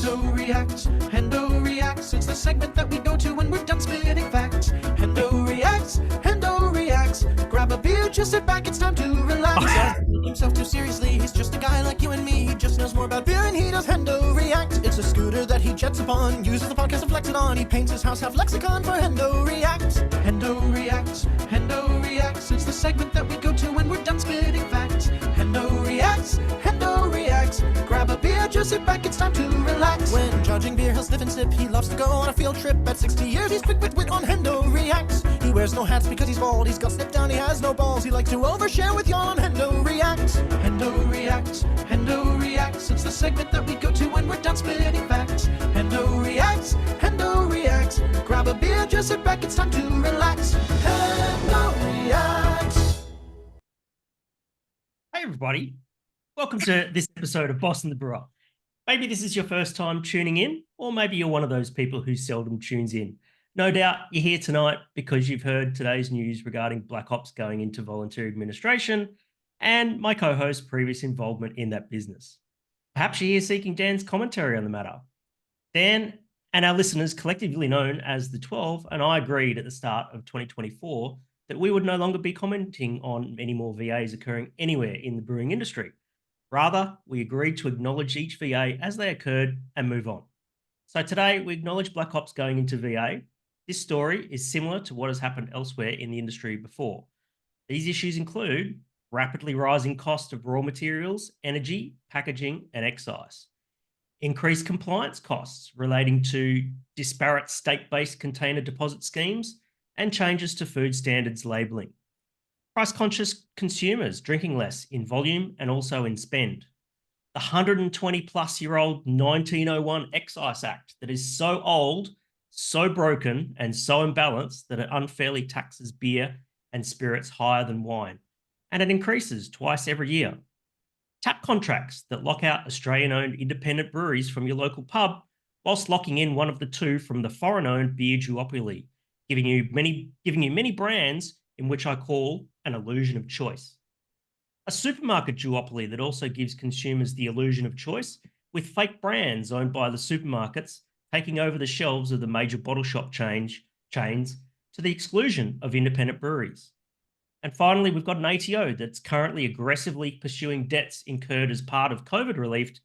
Hendo Reacts, Hendo Reacts. It's the segment that we go to when we're done spitting facts. Hendo Reacts, Hendo Reacts. Grab a beer, just sit back, it's time to relax. Doesn't take himself too seriously, he's just a guy like you and me. He just knows more about beer and he does Hendo Reacts. It's a scooter that he jets upon, uses the podcast to flex it on. He paints his house half lexicon for Hendo Reacts. Hendo Reacts, Hendo Reacts. It's the segment that we go to when we're done spitting facts. Hendo Reacts, Hendo Reacts. Grab a beer, just sit back, it's time to relax. When judging beer, he'll sniff and sip. He loves to go on a field trip. At 60 years, he's quick wit on Hendo Reacts. He wears no hats because he's bald. He's got snipped down, he has no balls. He likes to overshare with y'all on Hendo Reacts. Hendo Reacts, Hendo Reacts. It's the segment that we go to when we're done spitting facts. Hendo Reacts, Hendo Reacts. Grab a beer, just sit back, it's time to relax. Hendo Reacts. Hey everybody, welcome to this episode of Boss and the Brewer. Maybe this is your first time tuning in, or maybe you're one of those people who seldom tunes in. No doubt you're here tonight because you've heard today's news regarding Black Ops going into voluntary administration and my co-host's previous involvement in that business. Perhaps you're here seeking Dan's commentary on the matter. Dan and our listeners, collectively known as the 12, and I agreed at the start of 2024 that we would no longer be commenting on any more VAs occurring anywhere in the brewing industry. Rather, we agreed to acknowledge each VA as they occurred and move on. So today, we acknowledge Black Ops going into VA. This story is similar to what has happened elsewhere in the industry before. These issues include rapidly rising cost of raw materials, energy, packaging, and excise. Increased compliance costs relating to disparate state-based container deposit schemes and changes to food standards labelling. Price-conscious consumers drinking less in volume and also in spend. The 120-plus-year-old 1901 Excise Act that is so old, so broken, and so imbalanced that it unfairly taxes beer and spirits higher than wine, and it increases twice every year. Tap contracts that lock out Australian-owned independent breweries from your local pub whilst locking in one of the two from the foreign-owned beer duopoly, giving you many brands in which I call an illusion of choice. A supermarket duopoly that also gives consumers the illusion of choice with fake brands owned by the supermarkets taking over the shelves of the major bottle shop chains to the exclusion of independent breweries. And finally, we've got an ATO that's currently aggressively pursuing debts incurred as part of COVID relief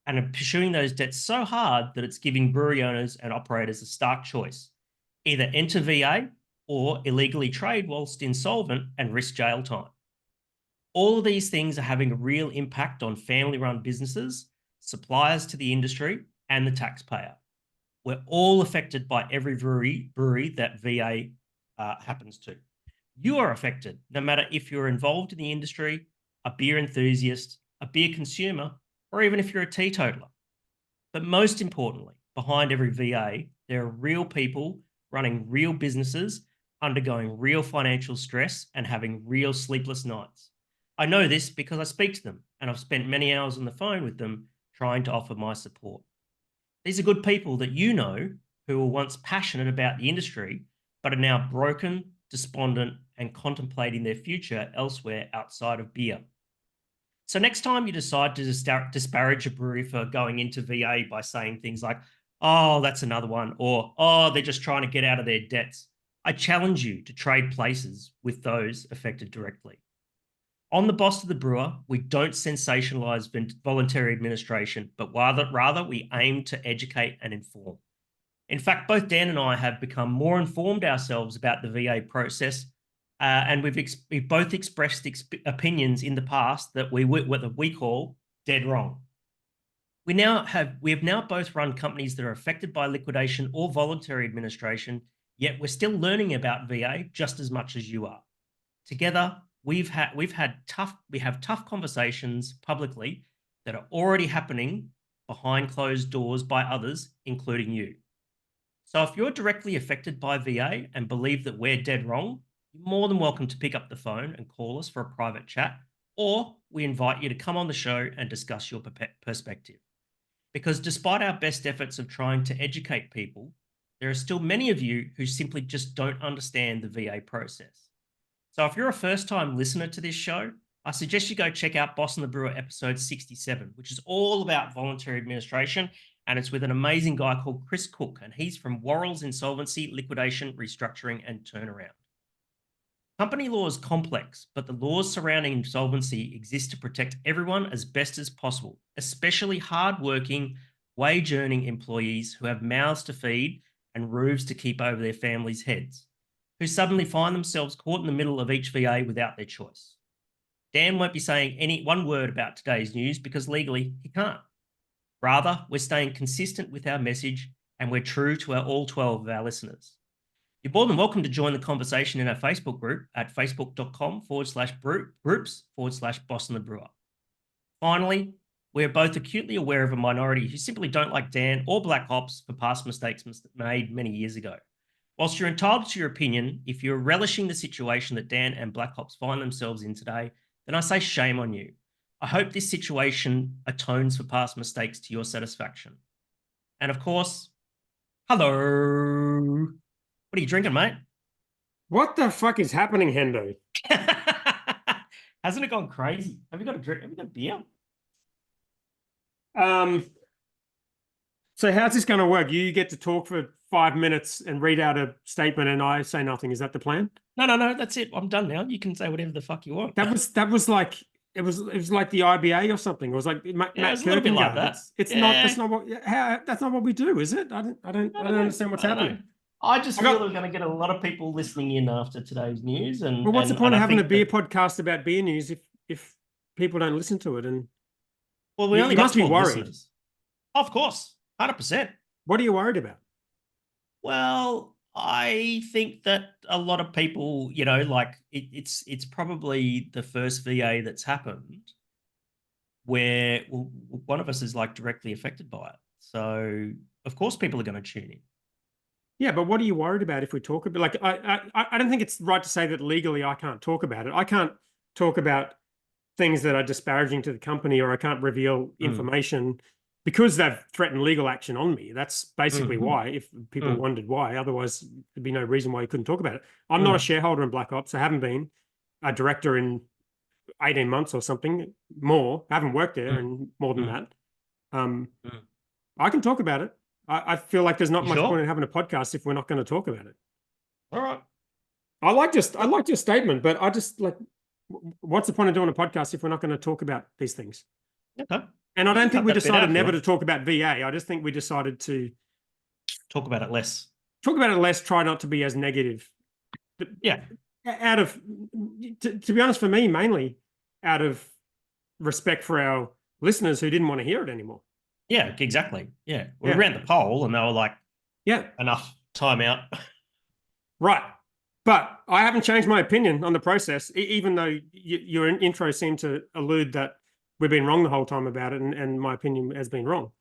and are pursuing those debts so hard that it's giving brewery owners and operators a stark choice. Either enter VA or illegally trade whilst insolvent and risk jail time. All of these things are having a real impact on family-run businesses, suppliers to the industry, and the taxpayer. We're all affected by every brewery that VA happens to. You are affected, no matter if you're involved in the industry, a beer enthusiast, a beer consumer, or even if you're a teetotaler. But most importantly, behind every VA, there are real people running real businesses, undergoing real financial stress, and having real sleepless nights. I know this because I speak to them, and I've spent many hours on the phone with them trying to offer my support. These are good people that you know who were once passionate about the industry, but are now broken, despondent, and contemplating their future elsewhere outside of beer. So next time you decide to disparage a brewery for going into VA by saying things like, oh, that's another one, or, oh, they're just trying to get out of their debts, I challenge you to trade places with those affected directly. On the Boss of the Brewer, we don't sensationalize voluntary administration, but rather we aim to educate and inform. In fact, both Dan and I have become more informed ourselves about the VA process, and we've both expressed opinions in the past that we call dead wrong. We have now both run companies that are affected by liquidation or voluntary administration, yet we're still learning about VA just as much as you are. Together, we have tough conversations publicly that are already happening behind closed doors by others, including you. So if you're directly affected by VA and believe that we're dead wrong, you're more than welcome to pick up the phone and call us for a private chat, or we invite you to come on the show and discuss your perspective. Because despite our best efforts of trying to educate people, there are still many of you who simply just don't understand the VA process. So if you're a first-time listener to this show, I suggest you go check out Boss and the Brewer episode 67, which is all about voluntary administration and it's with an amazing guy called Chris Cook, and he's from Worrell's Insolvency, Liquidation, Restructuring, and Turnaround. Company law is complex, but the laws surrounding insolvency exist to protect everyone as best as possible, especially hard-working, wage-earning employees who have mouths to feed and roofs to keep over their families' heads, who suddenly find themselves caught in the middle of each VA without their choice. Dan won't be saying any one word about today's news because legally he can't. Rather, we're staying consistent with our message and we're true to all 12 of our listeners. You're more than welcome to join the conversation in our Facebook group at facebook.com/groups/Boston the Brewer. Finally, we are both acutely aware of a minority who simply don't like Dan or Black Hops for past mistakes made many years ago. Whilst you're entitled to your opinion, if you're relishing the situation that Dan and Black Hops find themselves in today, then I say shame on you. I hope this situation atones for past mistakes to your satisfaction. And of course, hello. What are you drinking, mate? What the fuck is happening, Hendo? Hasn't it gone crazy? Have you got a drink? Have you got a beer? So how's this going to work? You get to talk for 5 minutes and read out a statement, and I say nothing. Is that the plan? No. That's it. I'm done now. You can say whatever the fuck you want. That was like it was like the IBA or something. It was like Matt it's a little bit like that. It's not. That's not what. That's not what we do, is it? I don't understand what's happening. I just feel we're going to get a lot of people listening in after today's news. And well, what's the point of having a beer podcast about beer news if people don't listen to it? And well, we only must be worried. Listeners. Of course, 100%. What are you worried about? Well, I think that a lot of people, like it's probably the first VA that's happened where one of us is like directly affected by it. So of course people are going to tune in. Yeah, but what are you worried about if we talk about, like, I don't think it's right to say that legally I can't talk about it. I can't talk about things that are disparaging to the company, or I can't reveal information because they've threatened legal action on me. That's basically why, if people wondered why. Otherwise, there'd be no reason why you couldn't talk about it. I'm not a shareholder in Black Ops. I haven't been a director in 18 months or something more. I haven't worked there in more than that. I can talk about it. I feel like there's not much point in having a podcast if we're not going to talk about it. All right. I liked your statement, but I just like, what's the point of doing a podcast if we're not going to talk about these things? Okay. And I don't think we decided never to talk about VA. I just think we decided to talk about it less. Talk about it less. Try not to be as negative. Yeah. Out of, to be honest, for me, mainly out of respect for our listeners who didn't want to hear it anymore. Yeah, exactly. Yeah. We ran the poll and they were like, yeah, enough, time out. Right. But I haven't changed my opinion on the process, even though your intro seemed to allude that we've been wrong the whole time about it, and my opinion has been wrong.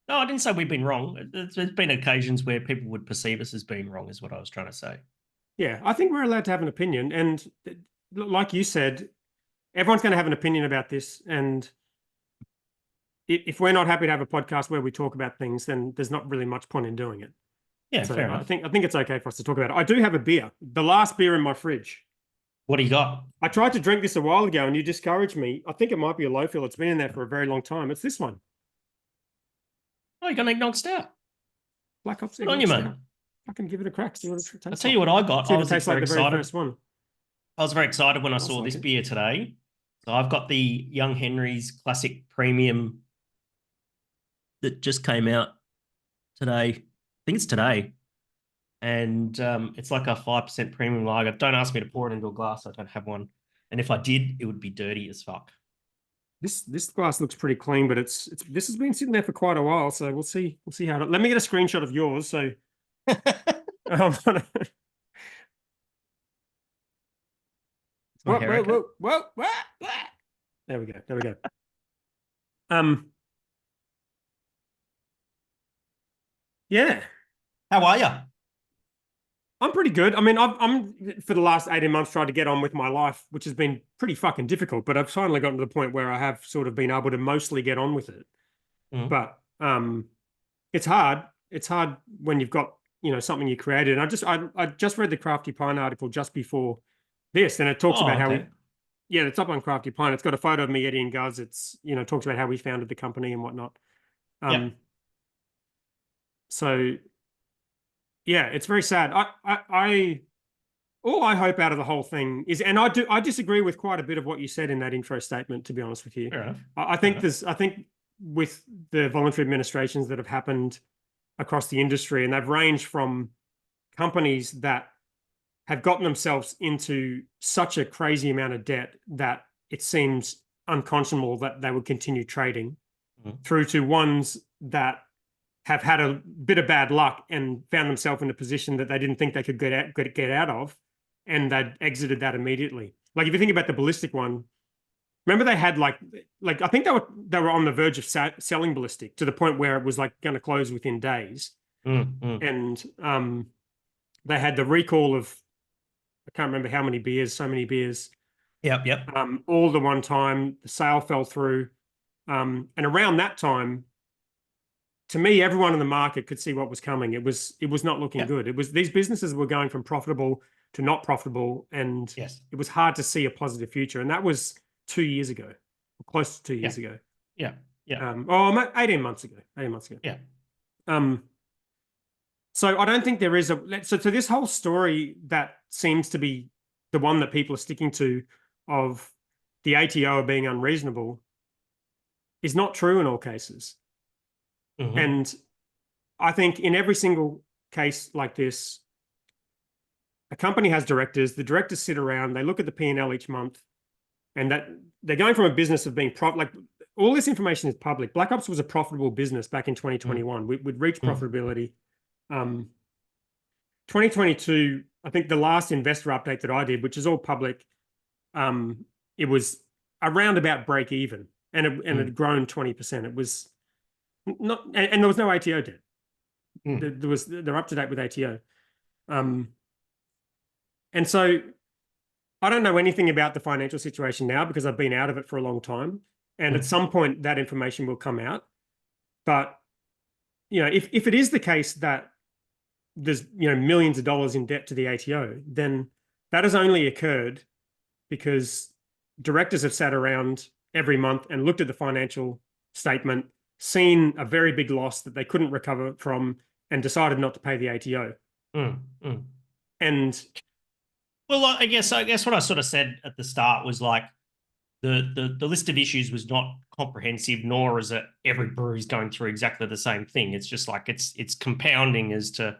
No, I didn't say we've been wrong. There's been occasions where people would perceive us as being wrong, is what I was trying to say. Yeah, I think we're allowed to have an opinion. And like you said, everyone's going to have an opinion about this. And if we're not happy to have a podcast where we talk about things, then there's not really much point in doing it. Yeah, so fair enough. I think it's okay for us to talk about it. I do have a beer, the last beer in my fridge. What do you got? I tried to drink this a while ago and you discouraged me. I think it might be a low fill. It's been in there for a very long time. It's this one. Oh, you're going to eggnog stout? Black Ops. Good on you, mate. I can give it a crack. See what it tastes like. I'll tell you what I got. See if it tastes like the very first one. I was very excited when I saw this beer today. So I've got the Young Henry's Classic Premium that just came out today. I think it's today. And it's like a 5% premium lager. Don't ask me to pour it into a glass. I don't have one. And if I did, it would be dirty as fuck. This glass looks pretty clean, but this has been sitting there for quite a while. So we'll see how let me get a screenshot of yours. So whoa. There we go. Yeah. How are you? I'm pretty good. I mean, I'm for the last 18 months tried to get on with my life, which has been pretty fucking difficult, but I've finally gotten to the point where I have sort of been able to mostly get on with it. But it's hard. It's hard when you've got, something you created. And I just read the Crafty Pine article just before this, and it talks about how it's up on Crafty Pine. It's got a photo of me, Eddie, and Guz. It's, talks about how we founded the company and whatnot. So yeah, it's very sad. All I hope out of the whole thing is, and I disagree with quite a bit of what you said in that intro statement, to be honest with you. Fair enough. I think with the voluntary administrations that have happened across the industry, and they've ranged from companies that have gotten themselves into such a crazy amount of debt that it seems unconscionable that they would continue trading, through to ones that have had a bit of bad luck and found themselves in a position that they didn't think they could get out of, and they'd exited that immediately. Like if you think about the ballistic one, remember they had like I think they were on the verge of selling ballistic to the point where it was like going to close within days. And they had the recall of, I can't remember how many beers, so many beers. Yep. All the one time, the sale fell through. And around that time, to me, everyone in the market could see what was coming. It was not looking good. It was, these businesses were going from profitable to not profitable, and it was hard to see a positive future. And that was 2 years ago, or close to 2 years ago. 18 months ago. 18 months ago. So I don't think there is so to this whole story that seems to be the one that people are sticking to, of the ATO being unreasonable, is not true in all cases. And I think in every single case like this, a company has directors. The directors sit around, they look at the P&L each month, and that they're going from a business of being like all this information is public. Black Ops was a profitable business back in 2021. We'd reached profitability. 2022, I think the last investor update that I did, which is all public, it was around about break even, and it had grown 20%. It was not, and there was no ATO debt. They're up to date with ATO. And so I don't know anything about the financial situation now because I've been out of it for a long time. And at some point that information will come out. But, if it is the case that there's, millions of dollars in debt to the ATO, then that has only occurred because directors have sat around every month and looked at the financial statement, seen a very big loss that they couldn't recover from, and decided not to pay the ATO. And well, I guess what I sort of said at the start was like the list of issues was not comprehensive, nor is it every brewery's going through exactly the same thing. It's just like it's compounding as to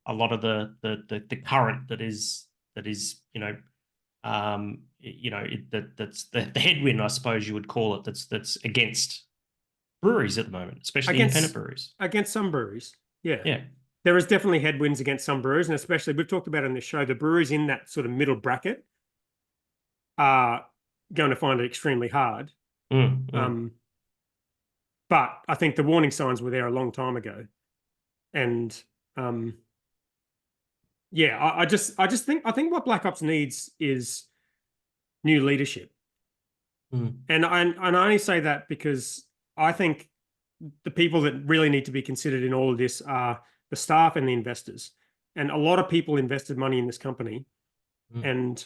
a lot of the current that's the headwind, I suppose you would call it, that's against breweries at the moment, especially independent breweries. Against some breweries, yeah. There is definitely headwinds against some breweries, and especially, we've talked about it on this show, the breweries in that sort of middle bracket are going to find it extremely hard. But I think the warning signs were there a long time ago. And I think what Black Ops needs is new leadership. And I only say that because I think the people that really need to be considered in all of this are the staff and the investors. And a lot of people invested money in this company. And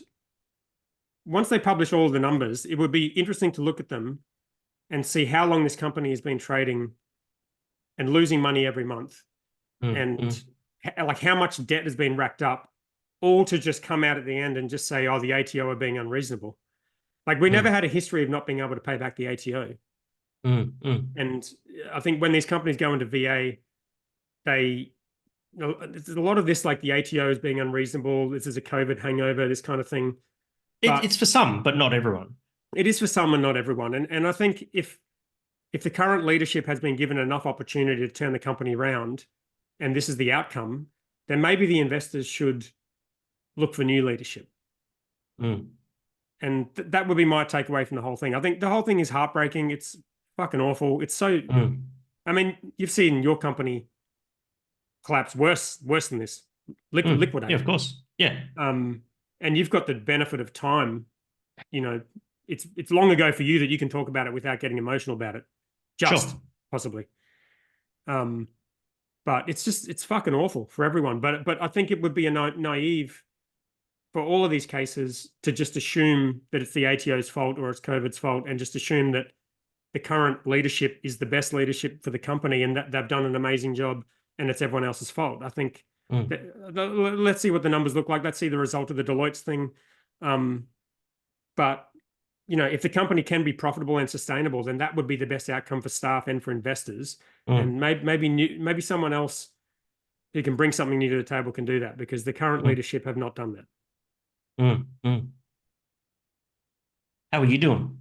once they publish all of the numbers, it would be interesting to look at them and see how long this company has been trading and losing money every month. And like how much debt has been racked up, all to just come out at the end and just say, oh, the ATO are being unreasonable. Like we never had a history of not being able to pay back the ATO. And I think when these companies go into VA, there's a lot of this, like the ATO is being unreasonable. This is a COVID hangover, this kind of thing. It's for some, but not everyone. It is for some and not everyone. And I think if the current leadership has been given enough opportunity to turn the company around, and this is the outcome, then maybe the investors should look for new leadership. And that would be my takeaway from the whole thing. I think the whole thing is heartbreaking. It's fucking awful. It's so, I mean, you've seen your company collapse worse than this. Liquidate. Yeah, of course. Yeah. And you've got the benefit of time. It's long ago for you that you can talk about it without getting emotional about it. Possibly. But it's fucking awful for everyone. But I think it would be a naive for all of these cases to just assume that it's the ATO's fault or it's COVID's fault, and just assume that the current leadership is the best leadership for the company and that they've done an amazing job and it's everyone else's fault. I think Mm. let's see what the numbers look like. Let's see the result of the Deloitte's thing. But if the company can be profitable and sustainable, then that would be the best outcome for staff and for investors. And maybe someone else who can bring something new to the table can do that, because the current leadership have not done that. How are you doing?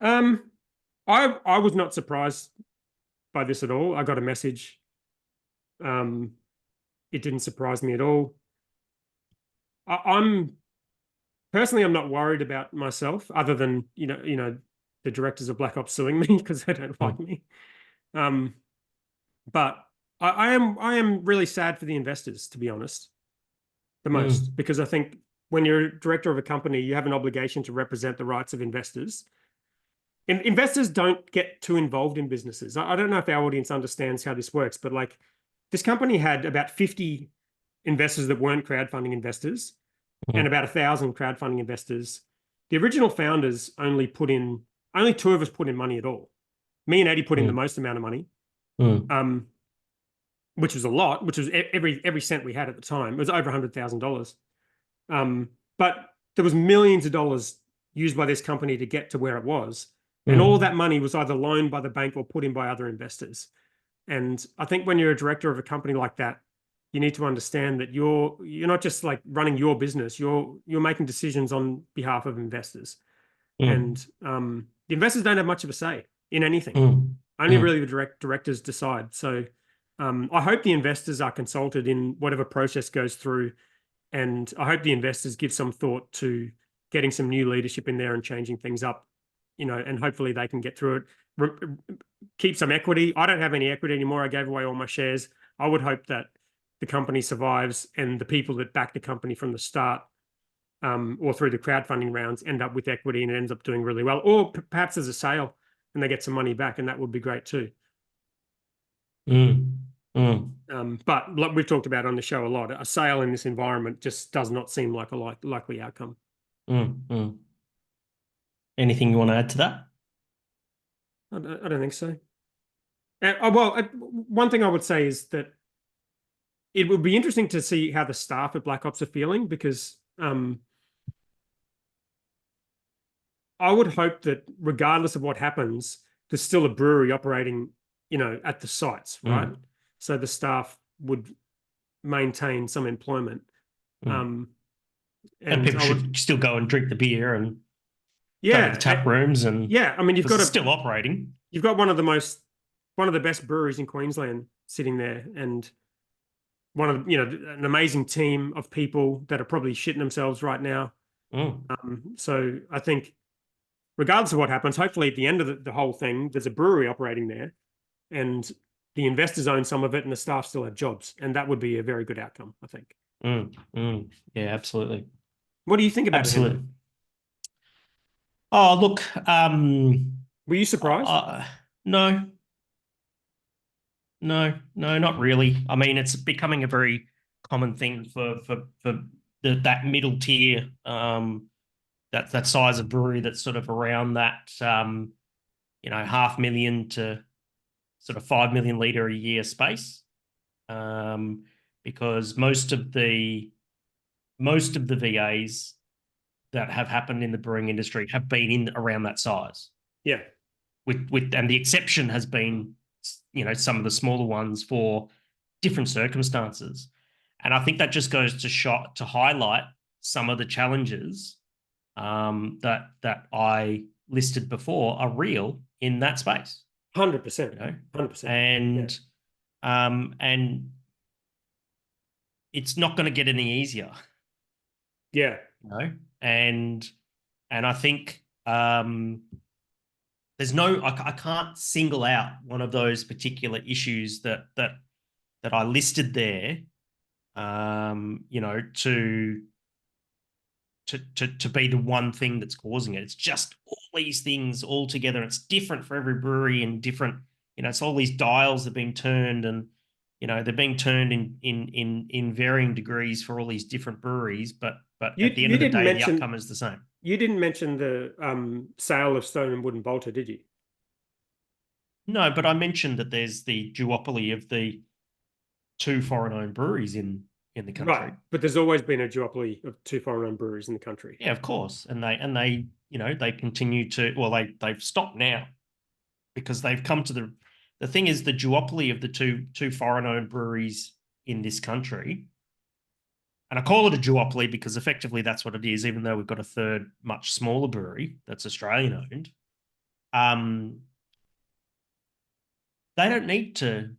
I was not surprised by this at all. I got a message. It didn't surprise me at all. I'm not worried about myself, other than the directors of Black Ops suing me because they don't like me. But I am really sad for the investors, to be honest, the most, because I think when you're a director of a company, you have an obligation to represent the rights of investors. Investors don't get too involved in businesses. I don't know if our audience understands how this works, but like, this company had about 50 investors that weren't crowdfunding investors, and about 1,000 crowdfunding investors. The original founders only two of us put in money at all. Me and Eddie put in the most amount of money, which was a lot, which was every cent we had at the time. It was over $100,000. But there was millions of dollars used by this company to get to where it was. And all of that money was either loaned by the bank or put in by other investors. And I think when you're a director of a company like that, you need to understand that you're not just like running your business. You're making decisions on behalf of investors, and the investors don't have much of a say in anything. Only really the directors decide. So I hope the investors are consulted in whatever process goes through, and I hope the investors give some thought to getting some new leadership in there and changing things up. And hopefully they can get through it. Keep some equity. I don't have any equity anymore. I gave away all my shares. I would hope that the company survives, and the people that back the company from the start, or through the crowdfunding rounds, end up with equity and it ends up doing really well. Or perhaps there's a sale and they get some money back, and that would be great too. But like we've talked about on the show a lot, a sale in this environment just does not seem like a likely outcome. Anything you want to add to that? I don't think so. One thing I would say is that it would be interesting to see how the staff at Black Ops are feeling, because I would hope that regardless of what happens, there's still a brewery operating, at the sites, right? So the staff would maintain some employment. And people should still go and drink the beer and go to the tap rooms, and I mean, it's still operating. You've got one of the best breweries in Queensland sitting there, and one of an amazing team of people that are probably shitting themselves right now. So I think regardless of what happens, hopefully at the end of the whole thing, there's a brewery operating there, and the investors own some of it, and the staff still have jobs, and that would be a very good outcome, I think. Yeah, absolutely. What do you think about it? Absolutely. Oh, look. Were you surprised? No, not really. I mean, it's becoming a very common thing for that middle tier, that size of brewery that's sort of around that, 500,000 to sort of 5 million litre a year space, because most of the VAs that have happened in the brewing industry have been in around that size. Yeah. And the exception has been, some of the smaller ones for different circumstances. And I think that just goes to highlight some of the challenges that I listed before are real in that space. 100%. 100%. And it's not going to get any easier. Yeah. And I think there's I can't single out one of those particular issues that I listed there, to be the one thing that's causing it. It's just all these things all together. It's different for every brewery, and different, it's all these dials that are being turned, and they're being turned in varying degrees for all these different breweries, but at the end of the day, the outcome is the same. You didn't mention the sale of Stone and Wooden Bolter, did you? No, but I mentioned that there's the duopoly of the 2 foreign-owned breweries in the country. Right, but there's always been a duopoly of 2 foreign-owned breweries in the country. Yeah, of course, and they they continue to. Well, they've stopped now because they've come to the thing is the duopoly of the two foreign-owned breweries in this country. And I call it a duopoly because effectively that's what it is, even though we've got a third, much smaller brewery that's Australian owned. They don't need to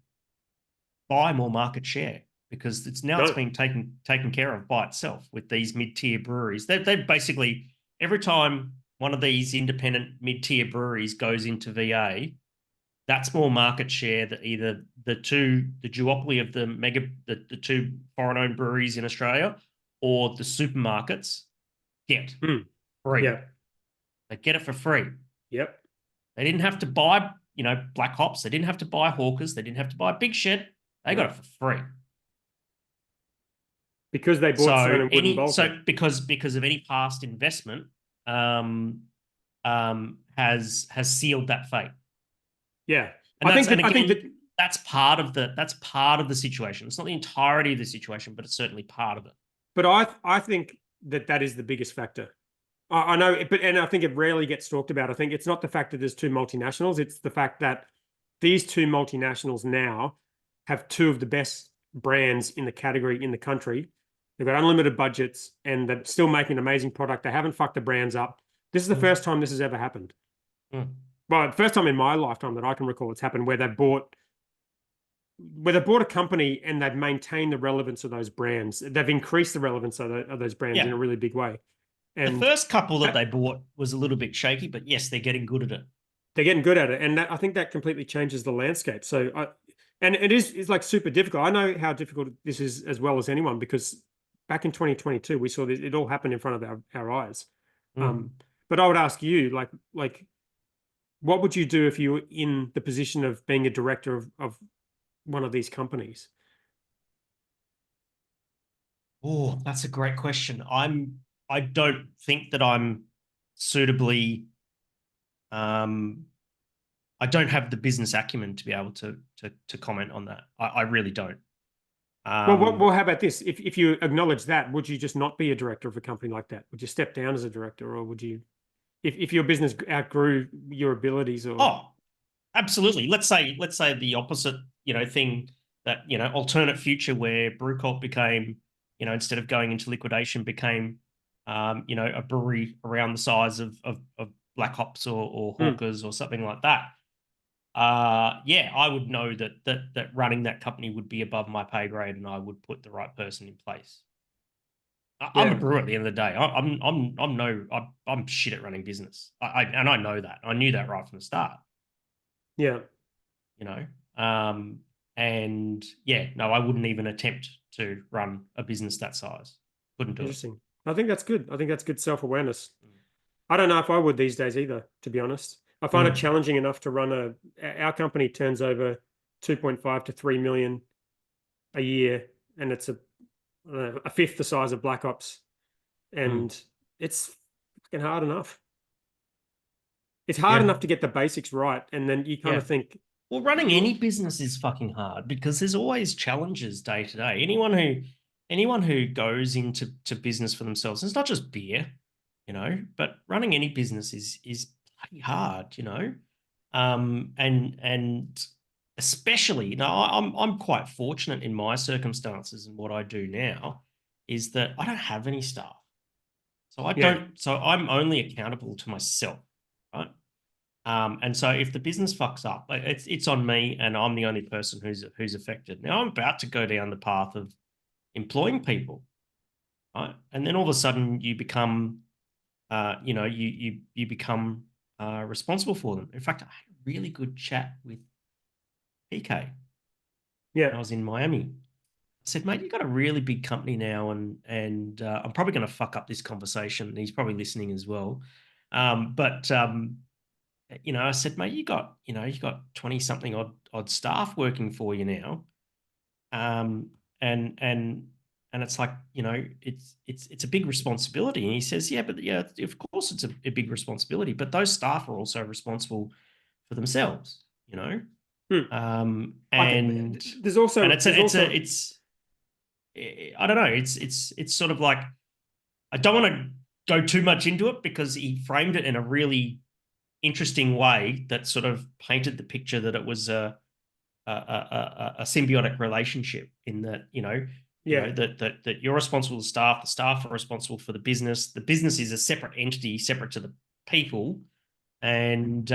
buy more market share because it's being taken care of by itself with these mid-tier breweries. They basically, every time one of these independent mid-tier breweries goes into VA, that's more market share that either the duopoly of the 2 foreign-owned breweries in Australia or the supermarkets get free. Yeah. They get it for free. Yep. They didn't have to buy, black hops. They didn't have to buy Hawkers. They didn't have to buy big shit. They got it for free. Because they bought Stone and Wood and Baltic. So because of any past investment, has sealed that fate. Yeah. And I think that that's part of the situation. It's not the entirety of the situation, but it's certainly part of it. But I think that is the biggest factor. I know, and I think it rarely gets talked about. I think it's not the fact that there's 2 multinationals. It's the fact that these 2 multinationals now have 2 of the best brands in the category in the country. They've got unlimited budgets and they're still making an amazing product. They haven't fucked the brands up. This is the first time this has ever happened. Well, the first time in my lifetime that I can recall it's happened where they bought a company and they've maintained the relevance of those brands. They've increased the relevance of those brands in a really big way. And the first couple that they bought was a little bit shaky, but yes, they're getting good at it. They're getting good at it. And I think that completely changes the landscape. So and it's like super difficult. I know how difficult this is as well as anyone, because back in 2022, we saw this, it all happened in front of our eyes. But I would ask you, like, what would you do if you were in the position of being a director of one of these companies? Oh, that's a great question. I don't think that I'm suitably. I don't have the business acumen to be able to comment on that. I really don't. Well, how about this? If you acknowledge that, would you just not be a director of a company like that? Would you step down as a director, or would you, if your business outgrew your abilities? Or absolutely. Let's say the opposite, thing, that alternate future where Brewcorp became, instead of going into liquidation, became, a brewery around the size of Black Hops or Hawkers or something like that. I would know that running that company would be above my pay grade, and I would put the right person in place. I'm a brewer at the end of the day. I'm shit at running business. I know that. I knew that right from the start. Yeah. I wouldn't even attempt to run a business that size. Couldn't do it. Interesting. I think that's good. I think that's good self-awareness. I don't know if I would these days either, to be honest. I find it challenging enough to run our company turns over 2.5 to 3 million a year, and it's a fifth the size of Black Ops, and it's fucking hard enough. It's hard enough to get the basics right, and then you kind of think, well, running any business is fucking hard because there's always challenges day to day. Anyone who goes into business for themselves, it's not just beer, but running any business is bloody hard, and especially, I'm quite fortunate in my circumstances, and what I do now is that I don't have any staff, so I'm only accountable to myself, right? And so if the business fucks up, it's on me, and I'm the only person who's affected. Now I'm about to go down the path of employing people, right? And then all of a sudden you become, you become responsible for them. In fact, I had a really good chat with PK. Yeah, when I was in Miami. I said, mate, you've got a really big company now, and I'm probably going to fuck up this conversation. And he's probably listening as well. I said, mate, you got 20 something odd staff working for you now. And it's like, it's a big responsibility. And he says, yeah, of course it's a big responsibility, but those staff are also responsible for themselves. you know. Okay, And there's also and I don't know, it's sort of like, I don't want to go too much into it because he framed it in a really interesting way that sort of painted the picture that it was a symbiotic relationship, in that, that you're responsible for the staff are responsible for the business is a separate entity, separate to the people, and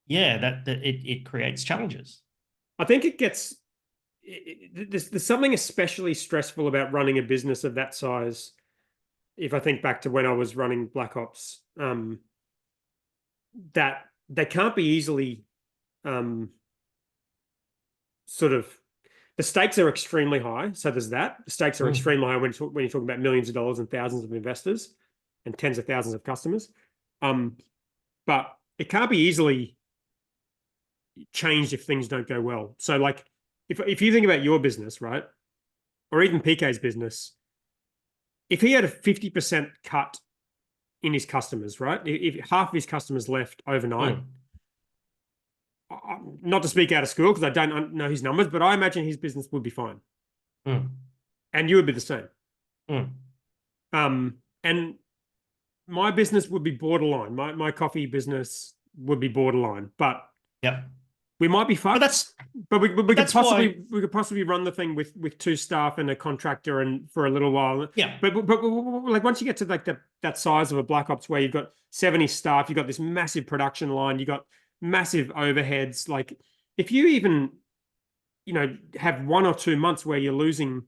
yeah, that it creates challenges. I think it gets there's something especially stressful about running a business of that size. If I think back to when I was running Black Ops, that they can't be easily sort of, the stakes are extremely high. So there's that. The stakes are extremely high when you're talking about millions of dollars and thousands of investors and tens of thousands of customers. But it can't be easily changed if things don't go well. So like, if you think about your business, right, or even PK's business, if he had a 50% cut in his customers, right, if half of his customers left overnight, not to speak out of school because I don't know his numbers, but I imagine his business would be fine. And you would be the same. And my business would be borderline. My coffee business would be borderline, but we might be fucked. But we could possibly run the thing with 2 staff and a contractor and for a little while. Yeah. But like once you get to like that size of a Black Ops where you've got 70 staff, you've got this massive production line, you've got massive overheads. Like if you even, have 1 or 2 months where you're losing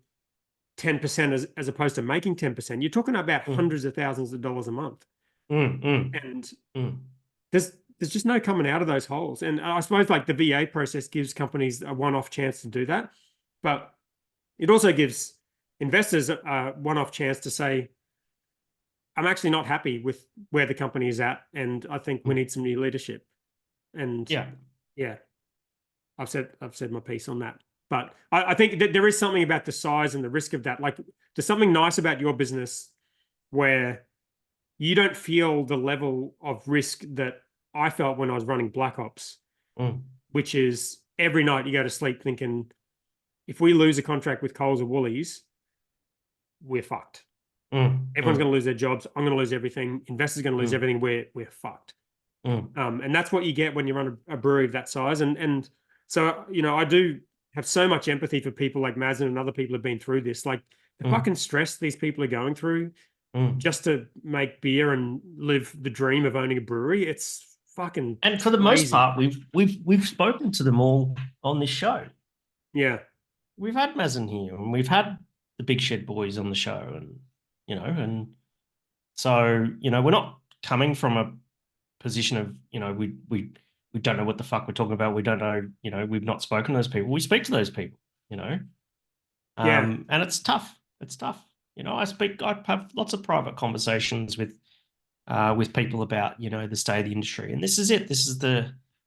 10% as opposed to making 10%, you're talking about hundreds of thousands of dollars a month. And there's just no coming out of those holes. And I suppose like the VA process gives companies a one-off chance to do that, but it also gives investors a one-off chance to say, I'm actually not happy with where the company is at, and I think we need some new leadership. And I've said my piece on that. But I think that there is something about the size and the risk of that. Like there's something nice about your business where you don't feel the level of risk that I felt when I was running Black Ops, which is every night you go to sleep thinking, if we lose a contract with Coles or Woolies, we're fucked. Everyone's going to lose their jobs. I'm going to lose everything. Investors are going to lose everything. We're fucked. And that's what you get when you run a brewery of that size. And so, I do have so much empathy for people like Mazen and other people who have been through this. Like the fucking stress these people are going through just to make beer and live the dream of owning a brewery. It's fucking And for the most part, we've spoken to them all on this show. Yeah. We've had Mazen here and we've had the Big Shed boys on the show, and and so, we're not coming from a position of, we don't know what the fuck we're talking about. We don't know, we've not spoken to those people. We speak to those people, and it's tough. It's tough. I have lots of private conversations with people about, the state of the industry. And this is it. This is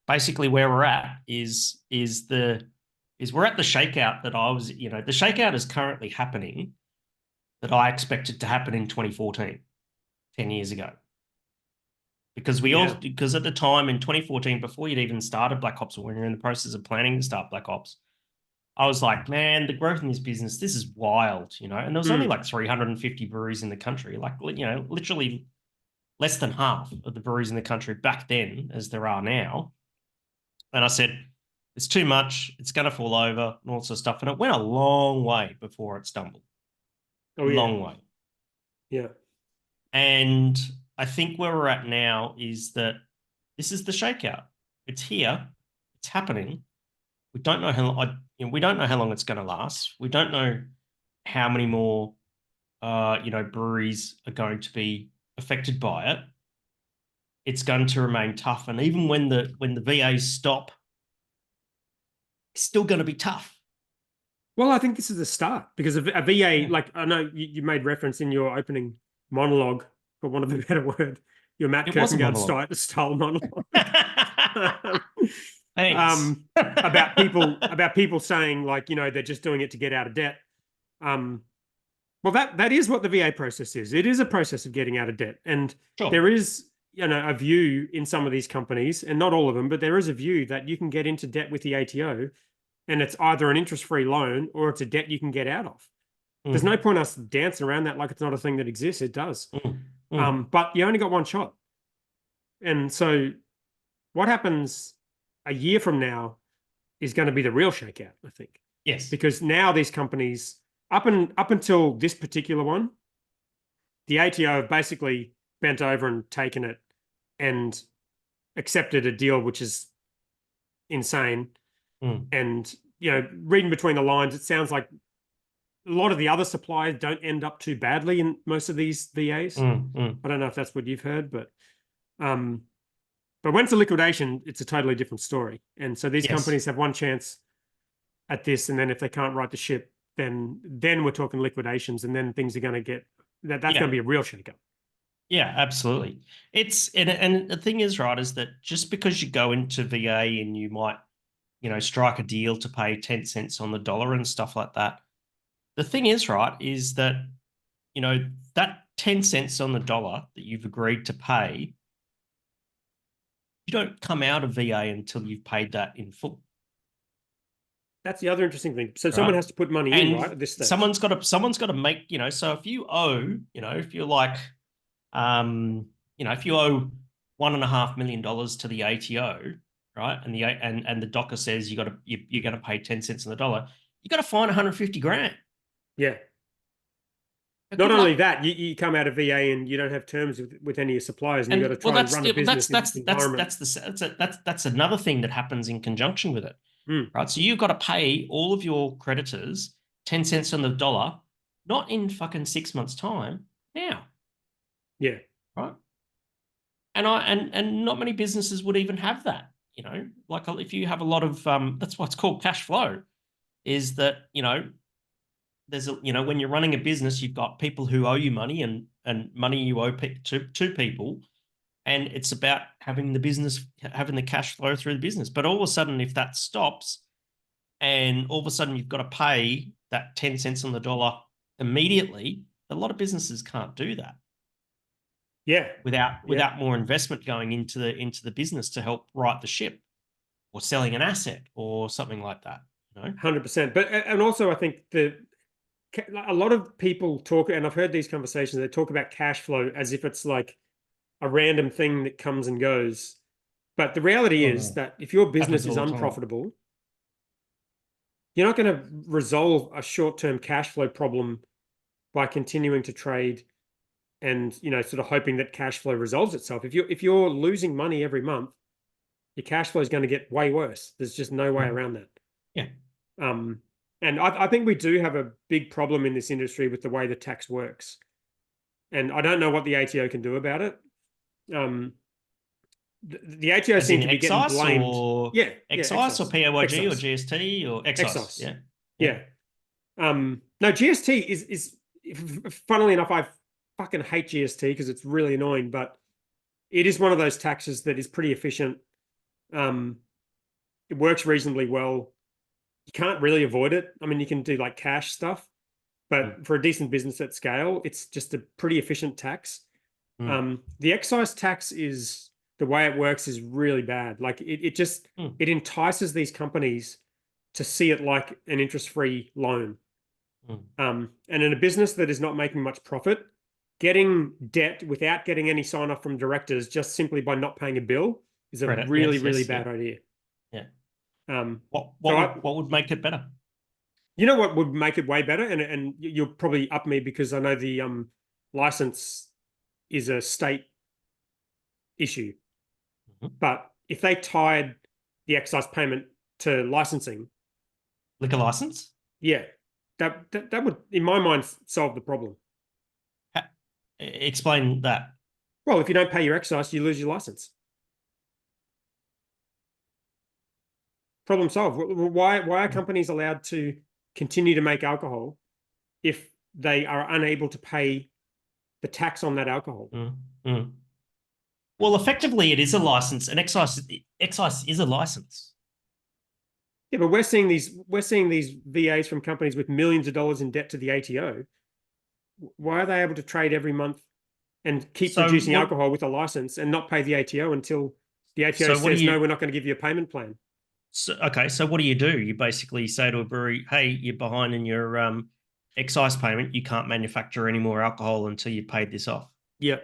basically where we're at is we're at the shakeout that I was, the shakeout is currently happening that I expected to happen in 2014, 10 years ago. Because because at the time in 2014, before you'd even started Black Ops, or when you're in the process of planning to start Black Ops, I was like, man, the growth in this business, this is wild, and there was only like 350 breweries in the country, like, literally less than half of the breweries in the country back then as there are now. And I said, it's too much, it's going to fall over and all sorts of stuff. And it went a long way before it stumbled. Long way. Yeah. And I think where we're at now is that this is the shakeout. It's here. It's happening. We don't know how long it's going to last. We don't know how many more, breweries are going to be affected by it. It's going to remain tough, and even when the VAs stop, it's still going to be tough. Well, I think this is a start, because a VA, like I know you made reference in your opening monologue, for want of a better word, your Matt Kirkengard style monologue. Thanks. about people saying like, they're just doing it to get out of debt. Well, that is what the VA process is. It is a process of getting out of debt, and there is a view in some of these companies, and not all of them, but there is a view that you can get into debt with the ATO, and it's either an interest-free loan or it's a debt you can get out of. There's no point us dancing around that like it's not a thing that exists. It does. But you only got one shot. And so what happens a year from now is going to be the real shakeout, I think. Yes. Because now these companies, up until this particular one, the ATO have basically bent over and taken it and accepted a deal which is insane. And, reading between the lines, it sounds like a lot of the other suppliers don't end up too badly in most of these VAs. I don't know if that's what you've heard, but when it's a liquidation, it's a totally different story. And so these companies have one chance at this, and then if they can't right the ship, then we're talking liquidations, and then things are going to get that's going to be a real shakeup. Yeah, absolutely. And the thing is, right, is that just because you go into VA and you might, strike a deal to pay 10 cents on the dollar and stuff like that. The thing is, right, is that, that 10 cents on the dollar that you've agreed to pay, you don't come out of VA until you've paid that in full. That's the other interesting thing. So someone has to put money in, right, at this stage. Someone's got to make, so if you owe, if you're like, if you owe $1.5 million to the ATO, right, and the DOCA says you're going to pay 10 cents on the dollar, you got to fine 150 grand. Yeah. Not only that, you come out of VA and you don't have terms with any of your suppliers, and you've got to try and run a business in this environment. That's another thing that happens in conjunction with it, right? So you've got to pay all of your creditors 10 cents on the dollar, not in fucking 6 months' time, now. Yeah. Right. And not many businesses would even have that, like if you have a lot of, that's what's called cash flow, is that, there's when you're running a business, you've got people who owe you money and money you owe to people. And it's about having the cash flow through the business. But all of a sudden, if that stops and all of a sudden you've got to pay that 10 cents on the dollar immediately, a lot of businesses can't do that. Yeah. Without more investment going into the business to help right the ship, or selling an asset or something like that. 100%. But and also I think a lot of people talk, and I've heard these conversations, they talk about cash flow as if it's like a random thing that comes and goes. But the reality is that if your business is unprofitable, you're not going to resolve a short-term cash flow problem by continuing to trade and, sort of hoping that cash flow resolves itself. If you're losing money every month, your cash flow is going to get way worse. There's just no way around that. Yeah. And I think we do have a big problem in this industry with the way the tax works. And I don't know what the ATO can do about it. The ATO seems to be getting blamed. Or excise or PAYG or GST or excise. Yeah. No, GST is funnily enough, I fucking hate GST because it's really annoying, but it is one of those taxes that is pretty efficient. It works reasonably well. You can't really avoid it. I mean, you can do like cash stuff, but for a decent business at scale, it's just a pretty efficient tax. The excise tax is, the way it works is really bad. Like it entices these companies to see it like an interest-free loan. And in a business that is not making much profit, getting debt without getting any sign-off from directors just simply by not paying a bill is a really bad idea. Yeah. What would make it better? You know what would make it way better? And you'll probably up me because I know the license is a state issue. But if they tied the excise payment to licensing, liquor license, that would, in my mind, solve the problem. Explain that. Well, if you don't pay your excise, you lose your license. Problem solved. Why are companies allowed to continue to make alcohol if they are unable to pay the tax on that alcohol? Well, effectively, it is a license, and excise is a license. Yeah, but we're seeing these VAs from companies with millions of dollars in debt to the ATO. Why are they able to trade every month and keep So producing what- alcohol with a license and not pay the ATO until the ATO So what do says, you- no, we're not going to give you a payment plan. So, okay, so what do? You basically say to a brewery, hey, you're behind in your excise payment. You can't manufacture any more alcohol until you paid this off. Yeah,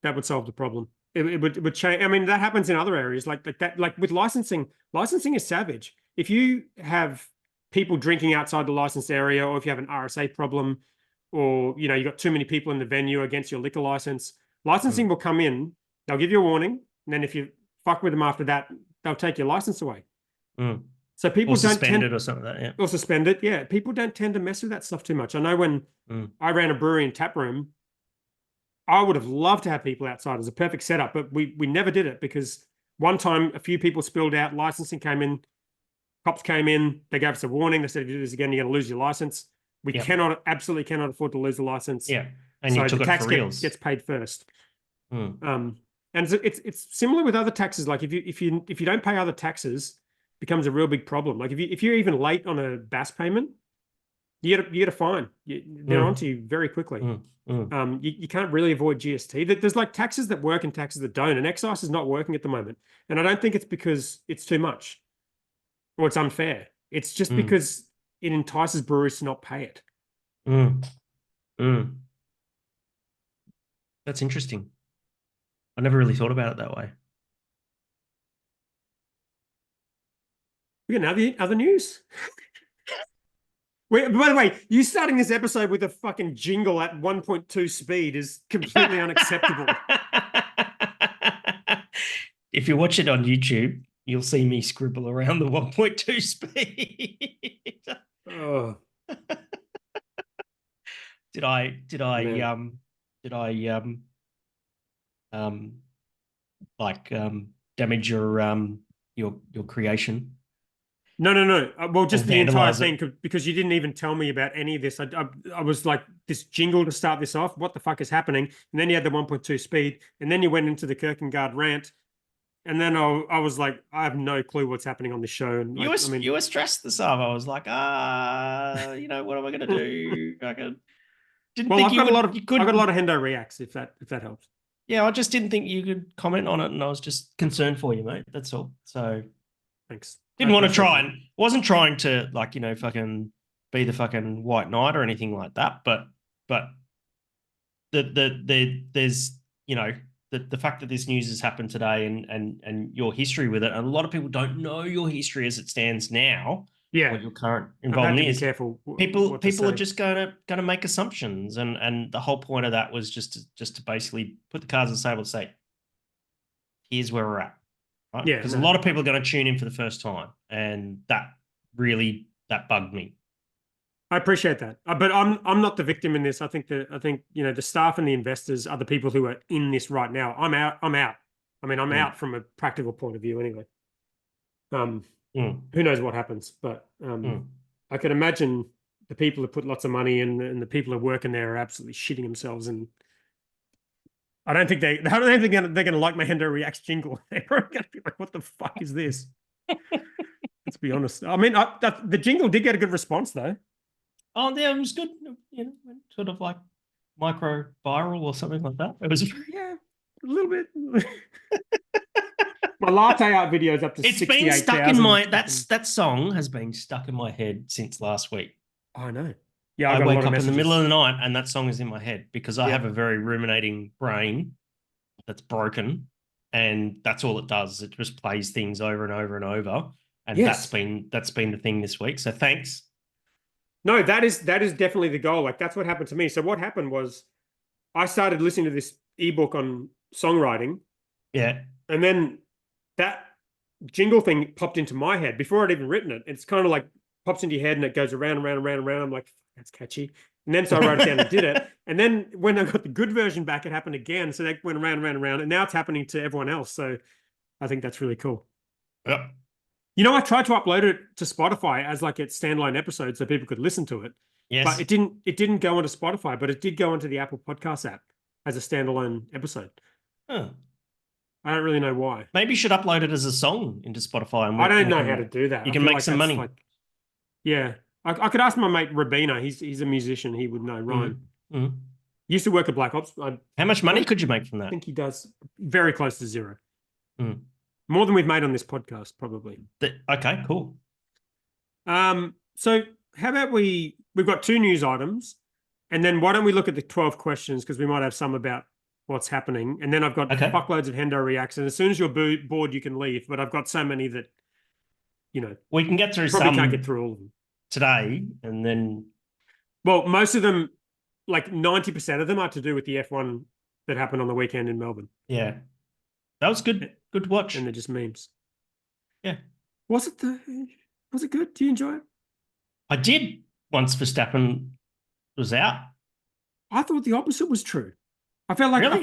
that would solve the problem. It would change. I mean, that happens in other areas like that. Like with licensing, licensing is savage. If you have people drinking outside the licensed area, or if you have an RSA problem, or you got too many people in the venue against your liquor license, licensing will come in. They'll give you a warning, and then if you fuck with them after that, they'll take your license away. So people Or don't suspend tend it or something like that. Yeah. or suspend it. Yeah, people don't tend to mess with that stuff too much. I know when I ran a brewery and tap room, I would have loved to have people outside as a perfect setup, but we never did it because one time a few people spilled out, licensing came in, cops came in, they gave us a warning. They said, if you do this again, you're going to lose your license. We absolutely cannot afford to lose the license. Yeah, and so you took the it tax for reals. gets paid first. And it's similar with other taxes. Like if you don't pay other taxes, it becomes a real big problem. Like if you're even late on a BAS payment, you get a fine. They're onto you very quickly. You can't really avoid GST. There's like taxes that work and taxes that don't, and excise is not working at the moment. And I don't think it's because it's too much or it's unfair. It's just because it entices brewers to not pay it. That's interesting. I never really thought about it that way. We got other news. Wait, by the way, you starting this episode with a fucking jingle at 1.2 speed is completely unacceptable. If you watch it on YouTube, you'll see me scribble around the 1.2 speed. Oh. Did I damage your creation? No. Well, just the entire vandalize it. thing, because you didn't even tell me about any of this. I was like, this jingle to start this off. What the fuck is happening? And then you had the 1.2 speed, and then you went into the Kierkegaard rant, and then I was like, I have no clue what's happening on this show. And You were stressed this time. I was like, what am I going to do? I didn't think I've got a lot of Hendo reacts, if that helps. Yeah, I just didn't think you could comment on it, and I was just concerned for you, mate. That's all. So thanks. Didn't want to try and wasn't trying to fucking be the fucking white knight or anything like that. But there's the fact that this news has happened today and your history with it, and a lot of people don't know your history as it stands now. Yeah, what your current involvement is. Be careful. People are just going to make assumptions, and the whole point of that was just to basically put the cards on the table and say, here's where we're at. Right? Yeah, because a lot of people are going to tune in for the first time, and that bugged me. I appreciate that, but I'm not the victim in this. I think the staff and the investors are the people who are in this right now. I'm out. I mean, I'm out from a practical point of view, anyway. Who knows what happens? But I can imagine the people who put lots of money in and the people who are working there are absolutely shitting themselves. And I don't think they're going to like my Hendo Reacts jingle. They're going to be like, "What the fuck is this?" Let's be honest. I mean, the jingle did get a good response, though. Oh, yeah, it was good. Sort of like micro viral or something like that. It was a little bit. My latte art video is up to 68,000. It's been stuck in my that song has been stuck in my head since last week. I know. Yeah, I wake up in the middle of the night and that song is in my head because I have a very ruminating brain that's broken, and that's all it does. It just plays things over and over and over, and that's been the thing this week. So thanks. No, that is definitely the goal. Like that's what happened to me. So what happened was I started listening to this ebook on songwriting. Yeah. And then that jingle thing popped into my head before I'd even written it. It's kind of like pops into your head and it goes around and around and around and around. I'm like, that's catchy. And then so I wrote it down and did it. And then when I got the good version back, it happened again. So that went around and around and around. And now it's happening to everyone else. So I think that's really cool. Yeah. I tried to upload it to Spotify as like a standalone episode so people could listen to it. Yes. But it didn't go onto Spotify, but it did go onto the Apple Podcast app as a standalone episode. Huh. I don't really know why. Maybe you should upload it as a song into Spotify. And I don't know how to do that. You can make some money. I could ask my mate Rabina. He's a musician. He would know Ryan. Used to work at Black Ops. I How much money could you make from that? think he does very close to zero. Mm. More than we've made on this podcast, probably. Okay, cool. So how about we've got 2 news items, and then why don't we look at the 12 questions, because we might have some about what's happening, and then I've got Okay. fuckloads of Hendo reacts, and as soon as you're bored, you can leave. But I've got so many that, We can get through probably some can't get through all of them. today, and then Well, most of them, like 90% of them, are to do with the F1 that happened on the weekend in Melbourne, yeah, that was good. Good to watch. and they're just memes. Yeah. Was it good? Do you enjoy it? I did once Verstappen was out. I thought the opposite was true. I felt like Really?